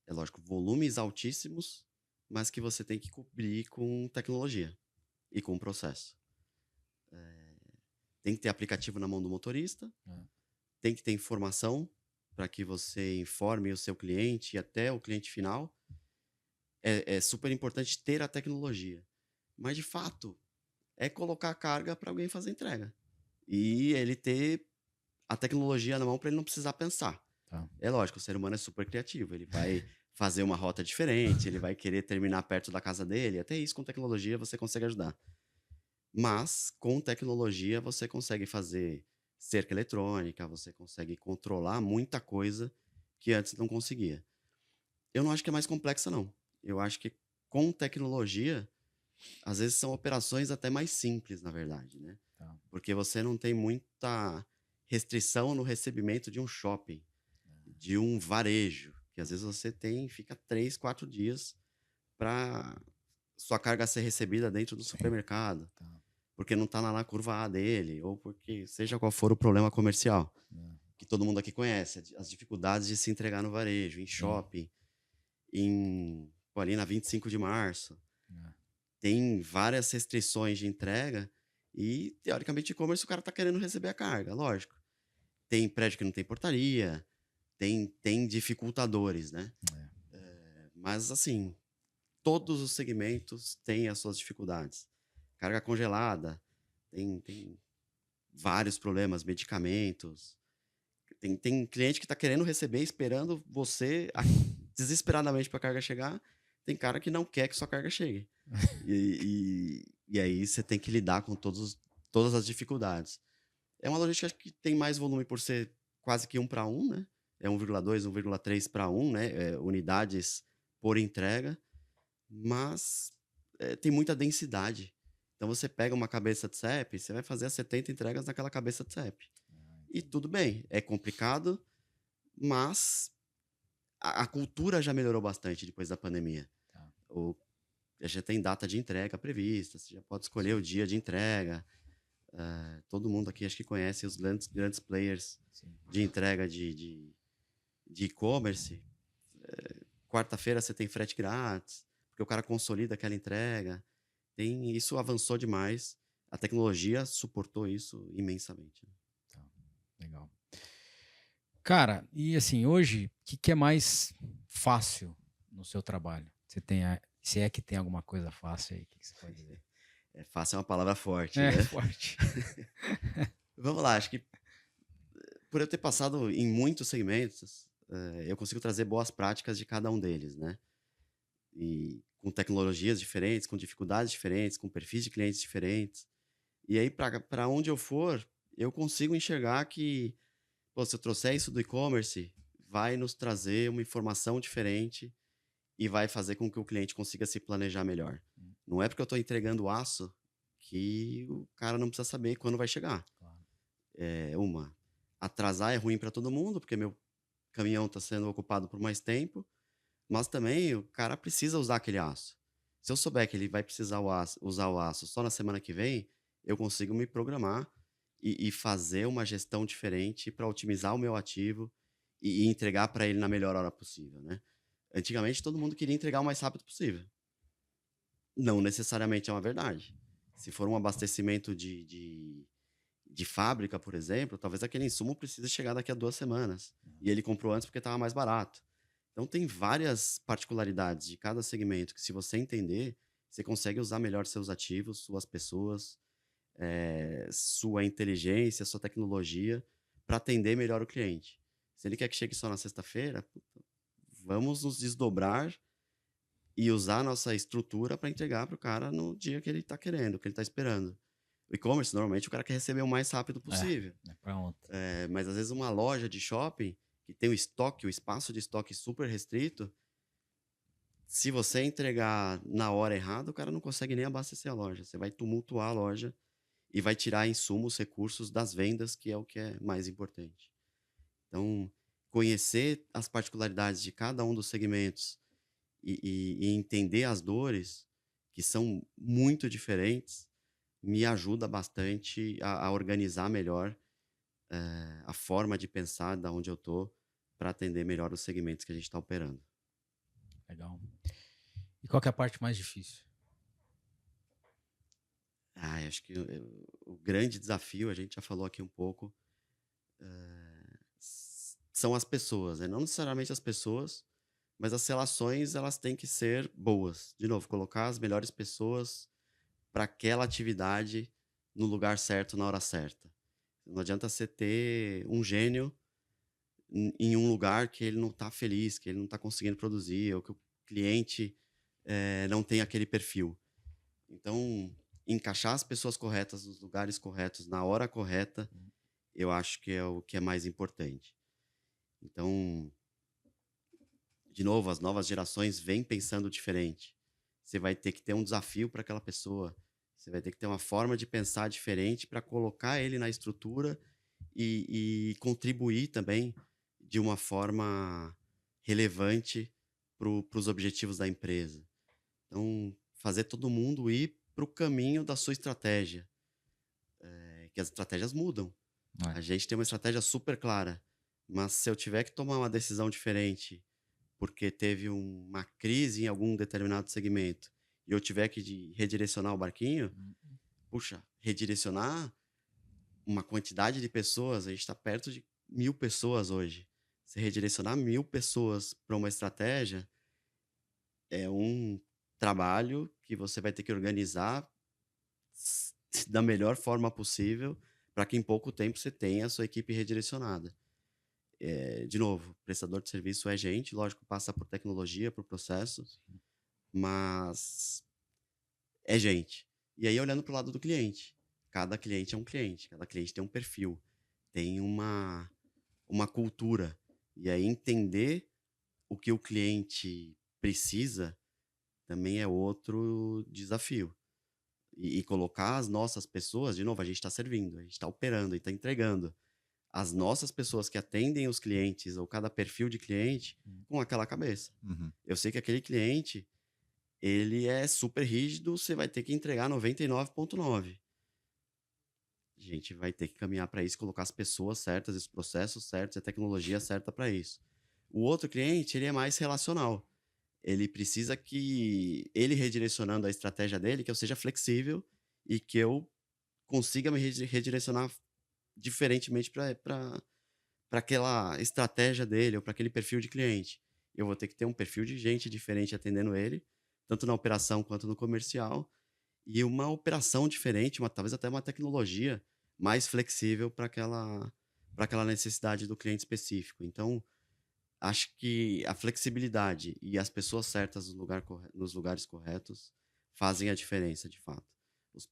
É lógico, volumes altíssimos, mas que você tem que cobrir com tecnologia e com processo. Tem que ter aplicativo na mão do motorista, É. tem que ter informação para que você informe o seu cliente e até o cliente final. É super importante ter a tecnologia. Mas, de fato, é colocar a carga para alguém fazer a entrega. E ele ter a tecnologia na mão para ele não precisar pensar. Tá. É lógico, o ser humano é super criativo. Ele vai fazer uma rota diferente, ele vai querer terminar perto da casa dele. Até isso, com tecnologia, você consegue ajudar. Mas, com tecnologia, você consegue fazer cerca eletrônica, você consegue controlar muita coisa que antes não conseguia. Eu não acho que é mais complexa, não. Eu acho que com tecnologia, às vezes são operações até mais simples, na verdade, né? Tá. Porque você não tem muita restrição no recebimento de um shopping, de um varejo, que às vezes você fica 3, 4 dias para sua carga ser recebida dentro do Sim. supermercado, Tá. porque não está lá na curva A dele, ou porque seja qual for o problema comercial, É. que todo mundo aqui conhece, as dificuldades de se entregar no varejo, em Sim. shopping, ali na 25 de março. É. Tem várias restrições de entrega E, teoricamente, e-commerce, o cara tá querendo receber a carga, lógico. Tem prédio que não tem portaria, tem dificultadores, né? Mas, assim, todos os segmentos têm as suas dificuldades. Carga congelada, tem vários problemas, medicamentos. Tem cliente que está querendo receber, esperando você desesperadamente para a carga chegar. Tem cara que não quer que sua carga chegue. E aí você tem que lidar com todas as dificuldades. É uma logística que tem mais volume por ser quase que 1 para 1, né? É 1,2, 1,3 para 1, né? Unidades por entrega. Mas tem muita densidade. Então você pega uma cabeça de CEP, você vai fazer as 70 entregas naquela cabeça de CEP. E tudo bem, é complicado, mas a cultura já melhorou bastante depois da pandemia. Tá. Já tem data de entrega prevista, você já pode escolher o dia de entrega. Todo mundo aqui acho que conhece os grandes players de entrega de e-commerce. Quarta-feira você tem frete grátis, porque o cara consolida aquela entrega. Isso avançou demais. A tecnologia suportou isso imensamente. Tá. Legal. Cara, e assim, hoje, o que é mais fácil no seu trabalho? Se é que tem alguma coisa fácil aí, o que você pode dizer? Fácil é uma palavra forte, É, né? forte. Vamos lá, acho que por eu ter passado em muitos segmentos, eu consigo trazer boas práticas de cada um deles, né? E com tecnologias diferentes, com dificuldades diferentes, com perfis de clientes diferentes. E aí, para onde eu for, eu consigo enxergar que, pô, se eu trouxer isso do e-commerce, vai nos trazer uma informação diferente e vai fazer com que o cliente consiga se planejar melhor. Não é porque eu estou entregando aço que o cara não precisa saber quando vai chegar. Claro. Atrasar é ruim para todo mundo, porque meu caminhão está sendo ocupado por mais tempo, mas também o cara precisa usar aquele aço. Se eu souber que ele vai precisar usar o aço só na semana que vem, eu consigo me programar e fazer uma gestão diferente para otimizar o meu ativo e entregar para ele na melhor hora possível, né? Antigamente, todo mundo queria entregar o mais rápido possível. Não necessariamente é uma verdade. Se for um abastecimento de fábrica, por exemplo, talvez aquele insumo precise chegar daqui a 2 semanas. E ele comprou antes porque estava mais barato. Então, tem várias particularidades de cada segmento que, se você entender, você consegue usar melhor seus ativos, suas pessoas, sua inteligência, sua tecnologia, para atender melhor o cliente. Se ele quer que chegue só na sexta-feira, vamos nos desdobrar e usar a nossa estrutura para entregar para o cara no dia que ele está querendo, que ele está esperando. O e-commerce, normalmente, o cara quer receber o mais rápido possível. Pra ontem. Mas, às vezes, uma loja de shopping que tem o espaço de estoque super restrito, se você entregar na hora errada, o cara não consegue nem abastecer a loja. Você vai tumultuar a loja e vai tirar insumos, recursos das vendas, que é o que é mais importante. Então, conhecer as particularidades de cada um dos segmentos e entender as dores, que são muito diferentes, me ajuda bastante a organizar melhor a forma de pensar da onde eu tô para atender melhor os segmentos que a gente está operando. Legal. E qual que é a parte mais difícil? Acho que o grande desafio, a gente já falou aqui um pouco, são as pessoas, né? Não necessariamente as pessoas, mas as relações, elas têm que ser boas. De novo, colocar as melhores pessoas para aquela atividade no lugar certo, na hora certa. Não adianta você ter um gênio em um lugar que ele não está feliz, que ele não está conseguindo produzir, ou que o cliente não tem aquele perfil. Então, encaixar as pessoas corretas nos lugares corretos, na hora correta, eu acho que é o que é mais importante. Então, de novo, as novas gerações vêm pensando diferente. Você vai ter que ter um desafio para aquela pessoa. Você vai ter que ter uma forma de pensar diferente para colocar ele na estrutura e contribuir também de uma forma relevante para os objetivos da empresa. Então, fazer todo mundo ir para o caminho da sua estratégia. Que as estratégias mudam. A gente tem uma estratégia super clara, mas se eu tiver que tomar uma decisão diferente porque teve uma crise em algum determinado segmento e eu tiver que redirecionar o barquinho, puxa, redirecionar uma quantidade de pessoas, a gente está perto de 1.000 pessoas hoje. Se redirecionar 1.000 pessoas para uma estratégia é um trabalho que você vai ter que organizar da melhor forma possível para que em pouco tempo você tenha a sua equipe redirecionada. De novo, prestador de serviço é gente, lógico, passa por tecnologia, por processo, mas é gente. E aí, olhando para o lado do cliente, cada cliente é um cliente, cada cliente tem um perfil, tem uma cultura. E aí, entender o que o cliente precisa também é outro desafio. E colocar as nossas pessoas, de novo, a gente está servindo, a gente está operando e está entregando. As nossas pessoas que atendem os clientes, ou cada perfil de cliente, com aquela cabeça. Uhum. Eu sei que aquele cliente, ele é super rígido, você vai ter que entregar 99,9. A gente vai ter que caminhar para isso, colocar as pessoas certas, os processos certos, a tecnologia certa para isso. O outro cliente, ele é mais relacional. Ele precisa que ele redirecionando a estratégia dele, que eu seja flexível e que eu consiga me redirecionar diferentemente para aquela estratégia dele ou para aquele perfil de cliente. Eu vou ter que ter um perfil de gente diferente atendendo ele, tanto na operação quanto no comercial, e uma operação diferente, talvez até uma tecnologia mais flexível para aquela necessidade do cliente específico. Então, acho que a flexibilidade e as pessoas certas nos lugares corretos fazem a diferença, de fato. Os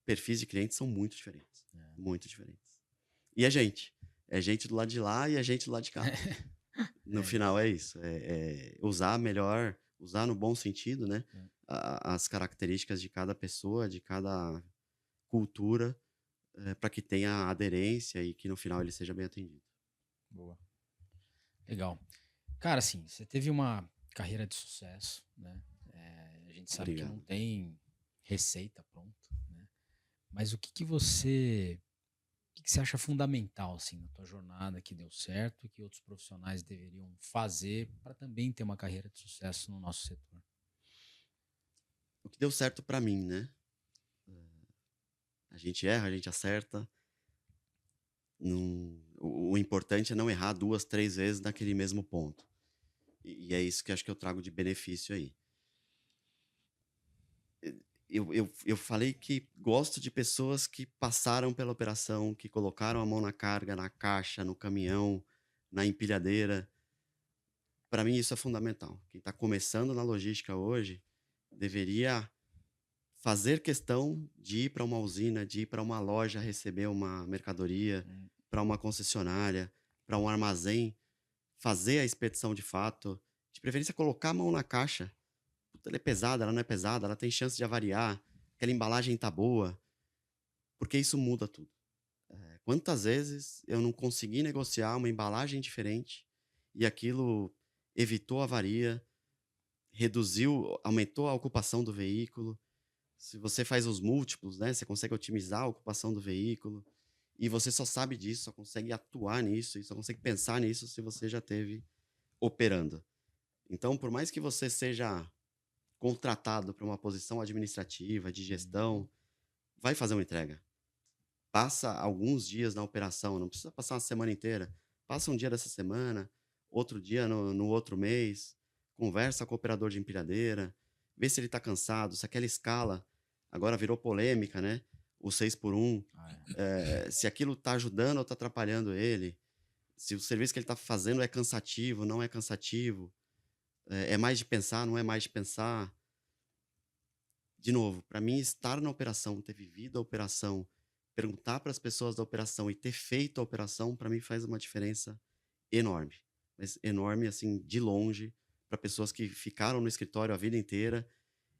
perfis de clientes são muito diferentes. Muito diferentes. E é gente. É gente do lado de lá e é gente do lado de cá. No final é isso. Usar melhor, usar no bom sentido, né? As características de cada pessoa, de cada cultura, para que tenha aderência e que no final ele seja bem atendido. Boa. Legal. Cara, assim, você teve uma carreira de sucesso, né? A gente sabe Obrigado. que não tem receita pronta, né? Mas o que você acha fundamental, assim, na tua jornada que deu certo e que outros profissionais deveriam fazer para também ter uma carreira de sucesso no nosso setor? O que deu certo para mim, né? A gente erra, a gente acerta. O importante é não errar 2, 3 vezes naquele mesmo ponto. E é isso que acho que eu trago de benefício aí. Eu falei que gosto de pessoas que passaram pela operação, que colocaram a mão na carga, na caixa, no caminhão, na empilhadeira. Para mim isso é fundamental. Quem está começando na logística hoje deveria fazer questão de ir para uma usina, de ir para uma loja receber uma mercadoria, para uma concessionária, para um armazém, fazer a expedição de fato, de preferência colocar a mão na caixa. Puta, ela é pesada, ela não é pesada, ela tem chance de avariar, aquela embalagem tá boa, porque isso muda tudo. Quantas vezes eu não consegui negociar uma embalagem diferente e aquilo evitou avaria, reduziu, aumentou a ocupação do veículo. Se você faz os múltiplos, né, você consegue otimizar a ocupação do veículo. E você só sabe disso, só consegue atuar nisso, e só consegue pensar nisso se você já teve operando. Então, por mais que você seja contratado para uma posição administrativa, de gestão, vai fazer uma entrega. Passa alguns dias na operação, não precisa passar uma semana inteira. Passa um dia dessa semana, outro dia no outro mês, conversa com o operador de empilhadeira, vê se ele está cansado, se aquela escala agora virou polêmica, né? O 6x1, se aquilo está ajudando ou está atrapalhando ele, se o serviço que ele está fazendo é cansativo, não é cansativo, é mais de pensar, não é mais de pensar. De novo, para mim, estar na operação, ter vivido a operação, perguntar para as pessoas da operação e ter feito a operação, para mim faz uma diferença enorme. Mas enorme, assim, de longe, para pessoas que ficaram no escritório a vida inteira.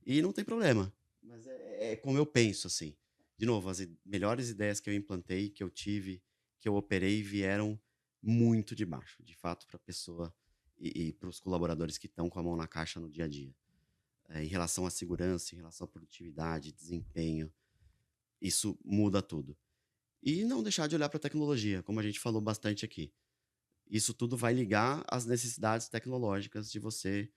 E não tem problema. Mas é como eu penso, assim. De novo, as melhores ideias que eu implantei, que eu tive, que eu operei, vieram muito de baixo, de fato, para a pessoa e para os colaboradores que estão com a mão na caixa no dia a dia. Em relação à segurança, em relação à produtividade, desempenho, isso muda tudo. E não deixar de olhar para a tecnologia, como a gente falou bastante aqui. Isso tudo vai ligar às necessidades tecnológicas de você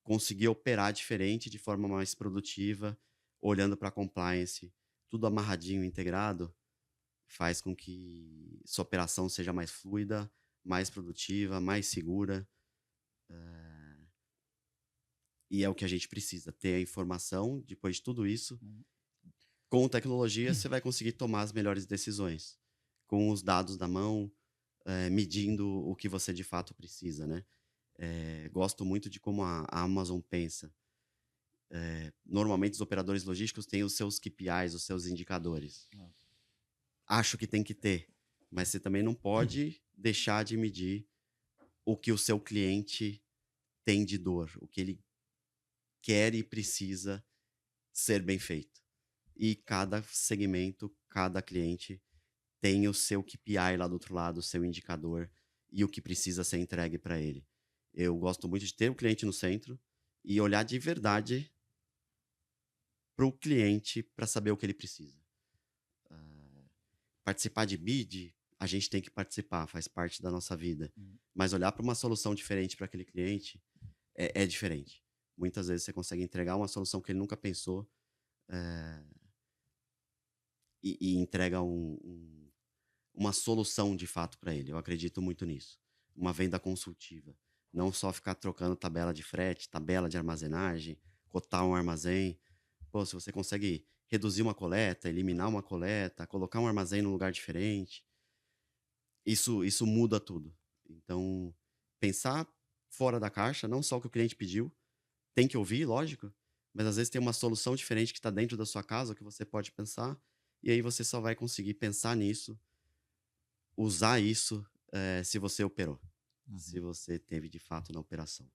conseguir operar diferente, de forma mais produtiva, olhando para a compliance, tudo amarradinho, integrado, faz com que sua operação seja mais fluida, mais produtiva, mais segura. E é o que a gente precisa, ter a informação. Depois de tudo isso, com tecnologia, você vai conseguir tomar as melhores decisões. Com os dados na mão, medindo o que você de fato precisa, né? Gosto muito de como a Amazon pensa. Normalmente, os operadores logísticos têm os seus KPIs, os seus indicadores. Acho que tem que ter, mas você também não pode deixar de medir o que o seu cliente tem de dor, o que ele quer e precisa ser bem feito. E cada segmento, cada cliente tem o seu KPI lá do outro lado, o seu indicador e o que precisa ser entregue para ele. Eu gosto muito de ter o cliente no centro e olhar de verdade para o cliente para saber o que ele precisa. Participar de bid, a gente tem que participar, faz parte da nossa vida. Mas olhar para uma solução diferente para aquele cliente é diferente. Muitas vezes você consegue entregar uma solução que ele nunca pensou e entrega uma solução de fato para ele. Eu acredito muito nisso. Uma venda consultiva. Não só ficar trocando tabela de frete, tabela de armazenagem, cotar um armazém. Pô, se você consegue reduzir uma coleta, eliminar uma coleta, colocar um armazém num lugar diferente, isso muda tudo. Então, pensar fora da caixa, não só o que o cliente pediu, tem que ouvir, lógico, mas às vezes tem uma solução diferente que está dentro da sua casa, que você pode pensar, e aí você só vai conseguir pensar nisso, usar isso, se você operou, se você teve de fato na operação.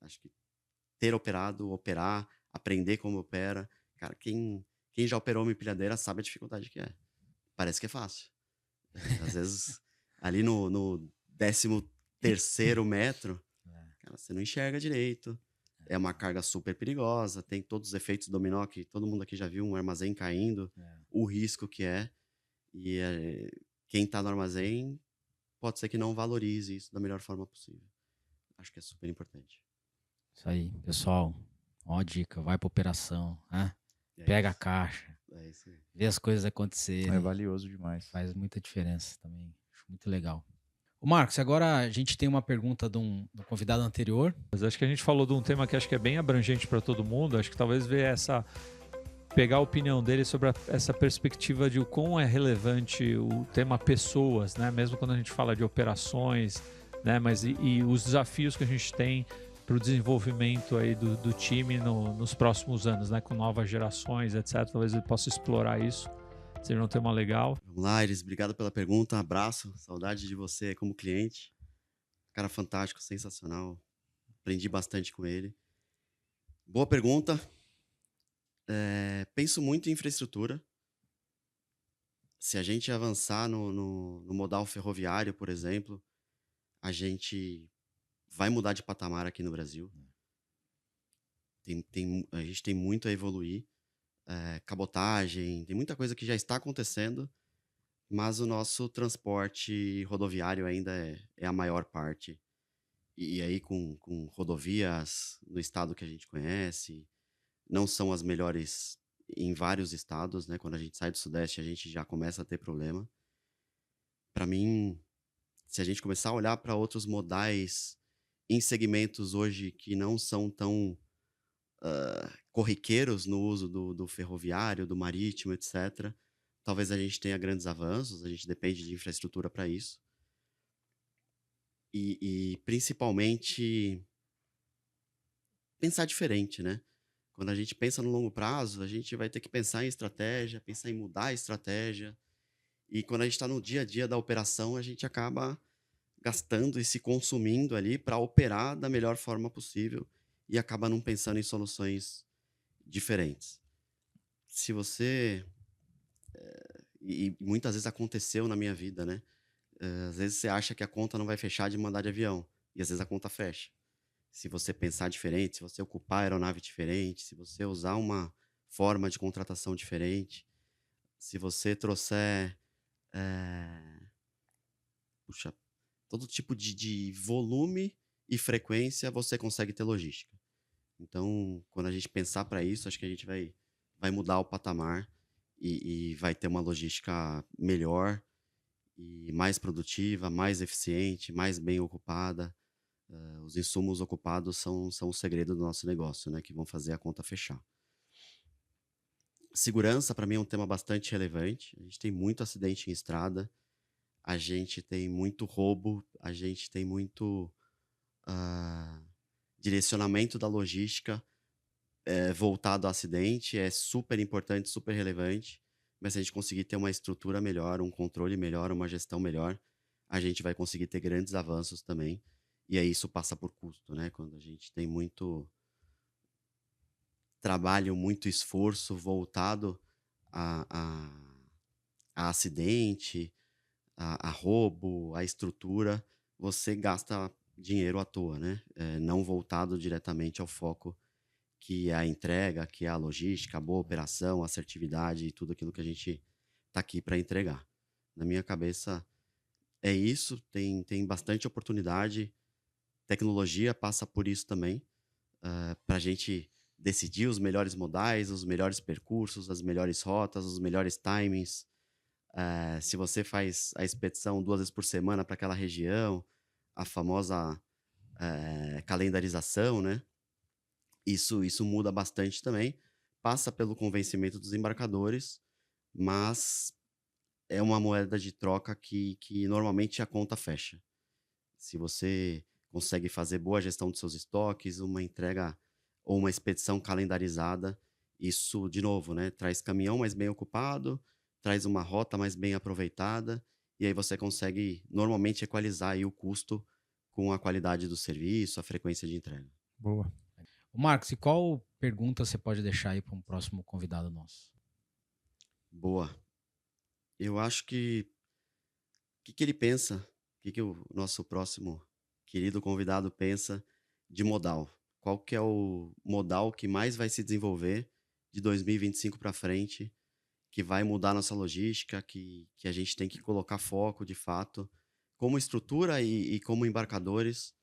Acho que ter operado, operar, aprender como opera. Cara, quem já operou uma empilhadeira sabe a dificuldade que é. Parece que é fácil. Às vezes, ali no 13º metro, cara, você não enxerga direito. É uma carga super perigosa, tem todos os efeitos dominó que todo mundo aqui já viu, um armazém caindo, o risco que é. E quem está no armazém pode ser que não valorize isso da melhor forma possível. Acho que é super importante. Isso aí, pessoal. Ó a dica, vai pra operação, né? Pega a caixa, isso aí. vê as coisas acontecerem. É valioso demais. Faz muita diferença também. Acho muito legal. Ô Marcos, agora a gente tem uma pergunta do convidado anterior. Mas acho que a gente falou de um tema que acho que é bem abrangente para todo mundo. Acho que talvez pegar a opinião dele sobre essa perspectiva de o quão é relevante o tema pessoas, né? Mesmo quando a gente fala de operações, né? Mas e os desafios que a gente tem para o desenvolvimento aí do time nos próximos anos, né? Com novas gerações, etc. Talvez ele possa explorar isso. Seja um tema legal. Vamos lá, Iris. Obrigado pela pergunta. Abraço. Saudade de você como cliente. Cara fantástico, sensacional. Aprendi bastante com ele. Boa pergunta. Penso muito em infraestrutura. Se a gente avançar no modal ferroviário, por exemplo, a gente vai mudar de patamar aqui no Brasil. A gente tem muito a evoluir. Cabotagem, tem muita coisa que já está acontecendo, mas o nosso transporte rodoviário ainda é a maior parte. E aí com rodovias no estado que a gente conhece, não são as melhores em vários estados, né? Quando a gente sai do Sudeste, a gente já começa a ter problema. Para mim, se a gente começar a olhar para outros modais em segmentos hoje que não são tão corriqueiros no uso do ferroviário, do marítimo, etc., talvez a gente tenha grandes avanços, a gente depende de infraestrutura para isso. E principalmente pensar diferente, né? Quando a gente pensa no longo prazo, a gente vai ter que pensar em estratégia, pensar em mudar a estratégia. E quando a gente está no dia a dia da operação, a gente acaba gastando e se consumindo ali para operar da melhor forma possível e acaba não pensando em soluções diferentes. Se você... E muitas vezes aconteceu na minha vida, né? Às vezes você acha que a conta não vai fechar de mandar de avião, e às vezes a conta fecha. Se você pensar diferente, se você ocupar a aeronave diferente, se você usar uma forma de contratação diferente, se você trouxer todo tipo de volume e frequência, você consegue ter logística. Então, quando a gente pensar para isso, acho que a gente vai vai mudar o patamar e vai ter uma logística melhor e mais produtiva, mais eficiente, mais bem ocupada. Os insumos ocupados são o segredo do nosso negócio, né? Que vão fazer a conta fechar. Segurança, para mim, é um tema bastante relevante. A gente tem muito acidente em estrada, a gente tem muito roubo, a gente tem muito direcionamento da logística voltado ao acidente. É super importante, super relevante. Mas se a gente conseguir ter uma estrutura melhor, um controle melhor, uma gestão melhor, a gente vai conseguir ter grandes avanços também. E aí isso passa por custo, né? Quando a gente tem muito trabalho, muito esforço voltado a acidente, a roubo, a estrutura, você gasta dinheiro à toa, né? Não voltado diretamente ao foco que é a entrega, que é a logística, a boa operação, a assertividade e tudo aquilo que a gente está aqui para entregar. Na minha cabeça é isso, tem bastante oportunidade, tecnologia passa por isso também, para a gente decidir os melhores modais, os melhores percursos, as melhores rotas, os melhores timings. Se você faz a expedição 2 vezes por semana para aquela região, a famosa calendarização, né? Isso muda bastante também. Passa pelo convencimento dos embarcadores, mas é uma moeda de troca que normalmente a conta fecha. Se você consegue fazer boa gestão dos seus estoques, uma entrega ou uma expedição calendarizada, isso, de novo, né, traz caminhão mais bem ocupado, traz uma rota mais bem aproveitada, e aí você consegue normalmente equalizar aí o custo com a qualidade do serviço, a frequência de entrega. Boa. Ô, Marcos, e qual pergunta você pode deixar aí para um próximo convidado nosso? Boa. Eu acho que o que ele pensa, o que o nosso próximo querido convidado pensa de modal? Qual que é o modal que mais vai se desenvolver de 2025 para frente, que vai mudar nossa logística, que a gente tem que colocar foco de fato, como estrutura e como embarcadores,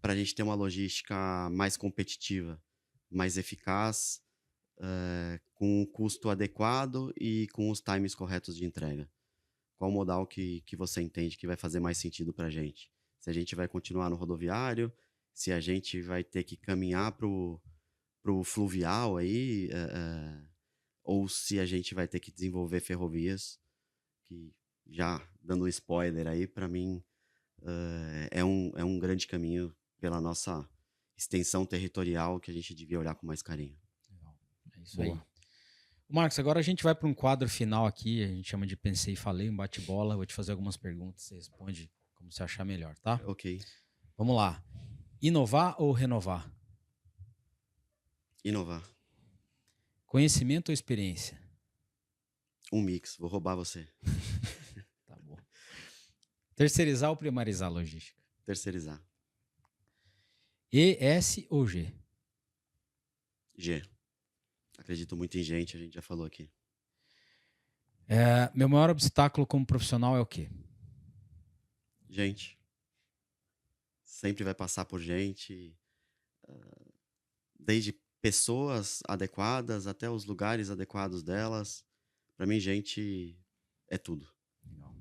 para a gente ter uma logística mais competitiva, mais eficaz, com o custo adequado e com os times corretos de entrega. Qual modal que você entende que vai fazer mais sentido para a gente? Se a gente vai continuar no rodoviário, se a gente vai ter que caminhar para o fluvial aí, ou se a gente vai ter que desenvolver ferrovias, que já dando um spoiler aí, para mim é um grande caminho pela nossa extensão territorial que a gente devia olhar com mais carinho. Legal. É isso aí. Marcos, agora a gente vai para um quadro final aqui, a gente chama de Pensei e Falei, um bate-bola. Vou te fazer algumas perguntas, você responde como você achar melhor, tá? Ok. Vamos lá. Inovar ou renovar? Inovar. Conhecimento ou experiência? Um mix, vou roubar você. Tá bom. Terceirizar ou primarizar a logística? Terceirizar. E, S ou G? G. Acredito muito em gente, a gente já falou aqui. Meu maior obstáculo como profissional é o quê? Gente. Sempre vai passar por gente, desde pessoas adequadas até os lugares adequados delas. Para mim, gente é tudo. Legal.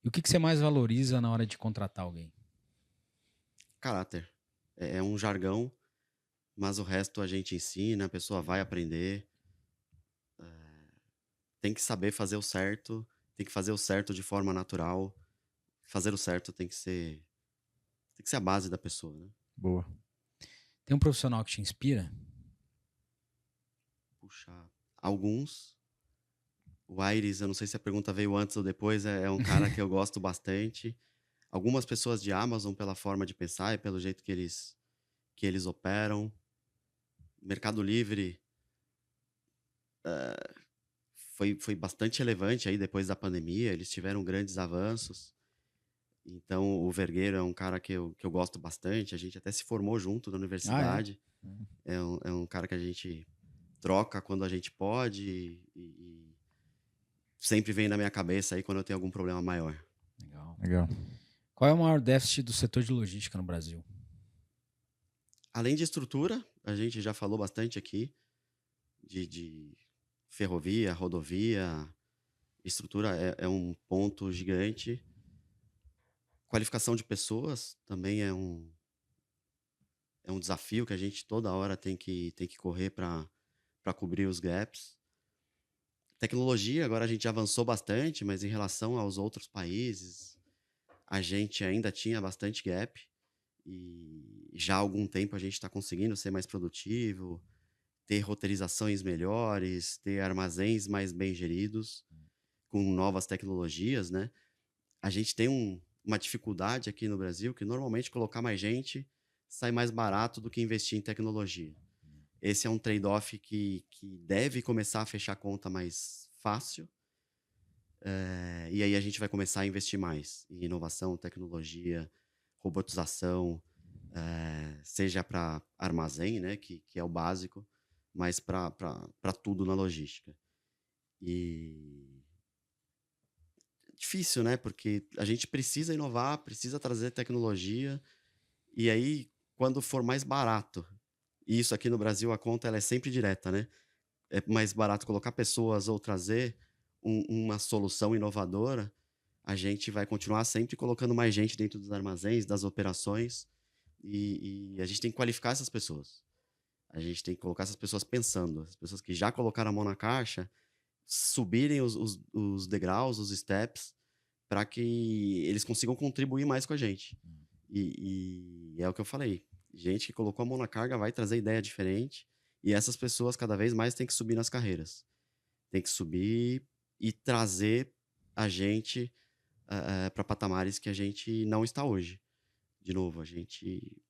E o que você mais valoriza na hora de contratar alguém? Caráter. É um jargão, mas o resto a gente ensina, a pessoa vai aprender. Tem que saber fazer o certo, tem que fazer o certo de forma natural. Fazer o certo tem que ser a base da pessoa, né? Boa. Tem um profissional que te inspira? Puxa, alguns. O Aires, eu não sei se a pergunta veio antes ou depois, é um cara que eu gosto bastante. Algumas pessoas de Amazon pela forma de pensar e pelo jeito que eles operam. Mercado Livre foi bastante relevante aí depois da pandemia, eles tiveram grandes avanços. Então, o Vergueiro é um cara que eu gosto bastante, a gente até se formou junto na universidade. É um cara que a gente troca quando a gente pode e sempre vem na minha cabeça aí quando eu tenho algum problema maior. Legal. Qual é o maior déficit do setor de logística no Brasil? Além de estrutura, a gente já falou bastante aqui de ferrovia, rodovia, estrutura é um ponto gigante. Qualificação de pessoas também é um desafio que a gente toda hora tem que correr para cobrir os gaps. Tecnologia, agora a gente avançou bastante, mas em relação aos outros países, a gente ainda tinha bastante gap. E já há algum tempo a gente está conseguindo ser mais produtivo, ter roteirizações melhores, ter armazéns mais bem geridos, com novas tecnologias, né? A gente tem uma dificuldade aqui no Brasil que normalmente colocar mais gente sai mais barato do que investir em tecnologia. Esse é um trade-off que deve começar a fechar a conta mais fácil. E aí a gente vai começar a investir mais em inovação, tecnologia, robotização, seja para armazém, né, que é o básico, mas para tudo na logística. E difícil, né? Porque a gente precisa inovar, precisa trazer tecnologia, e aí, quando for mais barato, e isso aqui no Brasil a conta ela é sempre direta, né? É mais barato colocar pessoas ou trazer uma solução inovadora, a gente vai continuar sempre colocando mais gente dentro dos armazéns, das operações, e a gente tem que qualificar essas pessoas. A gente tem que colocar essas pessoas pensando, as pessoas que já colocaram a mão na caixa, subirem os degraus, os steps, para que eles consigam contribuir mais com a gente. E é o que eu falei. Gente que colocou a mão na carga vai trazer ideia diferente, e essas pessoas cada vez mais têm que subir nas carreiras. Tem que subir e trazer a gente para patamares que a gente não está hoje. De novo, a gente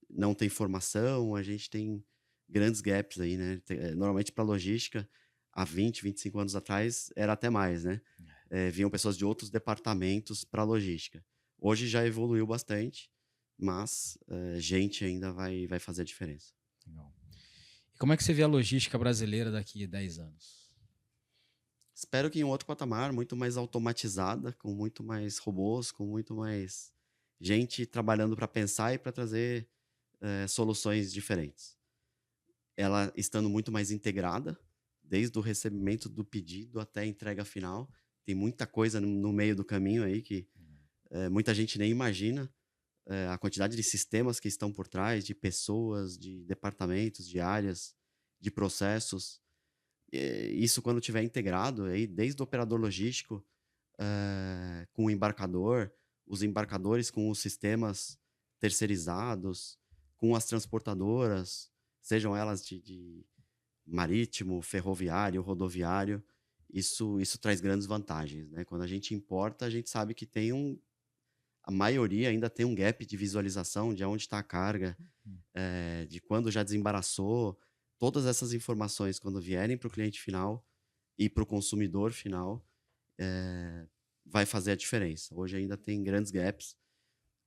não tem formação, a gente tem grandes gaps aí, né? Normalmente para logística, há 20, 25 anos atrás, era até mais, né? Vinham pessoas de outros departamentos para logística. Hoje já evoluiu bastante, mas gente ainda vai fazer a diferença. Legal. E como é que você vê a logística brasileira daqui a 10 anos? Espero que em um outro patamar, muito mais automatizada, com muito mais robôs, com muito mais gente trabalhando para pensar e para trazer soluções diferentes. Ela estando muito mais integrada, desde o recebimento do pedido até a entrega final. Tem muita coisa no meio do caminho aí que muita gente nem imagina. A quantidade de sistemas que estão por trás, de pessoas, de departamentos, de áreas, de processos. Isso quando estiver integrado, aí, desde o operador logístico com o embarcador, os embarcadores com os sistemas terceirizados, com as transportadoras, sejam elas de marítimo, ferroviário, rodoviário, isso traz grandes vantagens, né? Quando a gente importa, a gente sabe que a maioria ainda tem um gap de visualização de onde está a carga, de quando já desembaraçou. Todas essas informações, quando vierem para o cliente final e para o consumidor final, vai fazer a diferença. Hoje ainda tem grandes gaps.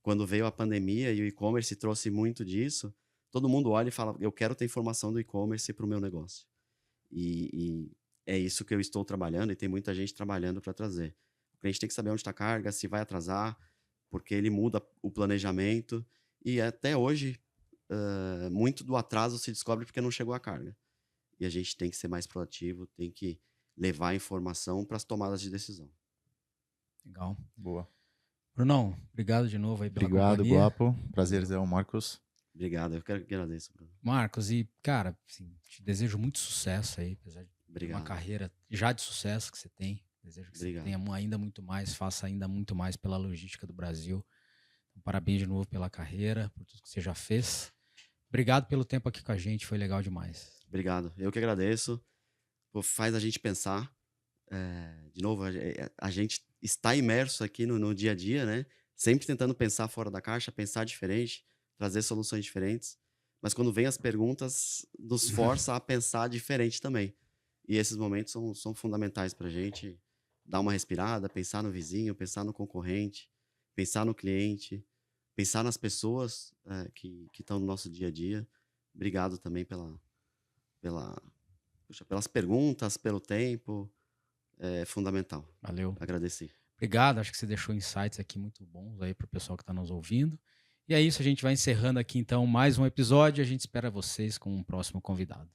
Quando veio a pandemia e o e-commerce trouxe muito disso, todo mundo olha e fala, eu quero ter informação do e-commerce para o meu negócio. E é isso que eu estou trabalhando, e tem muita gente trabalhando para trazer. O cliente tem que saber onde está a carga, se vai atrasar, porque ele muda o planejamento. E até hoje, muito do atraso se descobre porque não chegou a carga. E a gente tem que ser mais proativo, tem que levar a informação para as tomadas de decisão. Legal. Boa. Brunão, obrigado de novo aí pela Obrigado, companhia. Guapo. Prazerzão, Marcos. Obrigado, eu que agradeço, Bruno. Marcos, e cara, assim, te desejo muito sucesso aí, apesar de uma carreira já de sucesso que você tem. Desejo que você tenha ainda muito mais, faça ainda muito mais pela logística do Brasil. Então, parabéns de novo pela carreira, por tudo que você já fez. Obrigado pelo tempo aqui com a gente, foi legal demais. Obrigado, eu que agradeço. Faz a gente pensar. De novo, a gente está imerso aqui no dia a dia, né? Sempre tentando pensar fora da caixa, pensar diferente, trazer soluções diferentes. Mas quando vem as perguntas, nos força a pensar diferente também. E esses momentos são fundamentais para a gente dar uma respirada, pensar no vizinho, pensar no concorrente, pensar no cliente, pensar nas pessoas que estão no nosso dia a dia. Obrigado também pelas perguntas, pelo tempo. É fundamental. Valeu. Agradecer. Obrigado, acho que você deixou insights aqui muito bons aí para o pessoal que está nos ouvindo. E é isso, a gente vai encerrando aqui então mais um episódio. A gente espera vocês com um próximo convidado.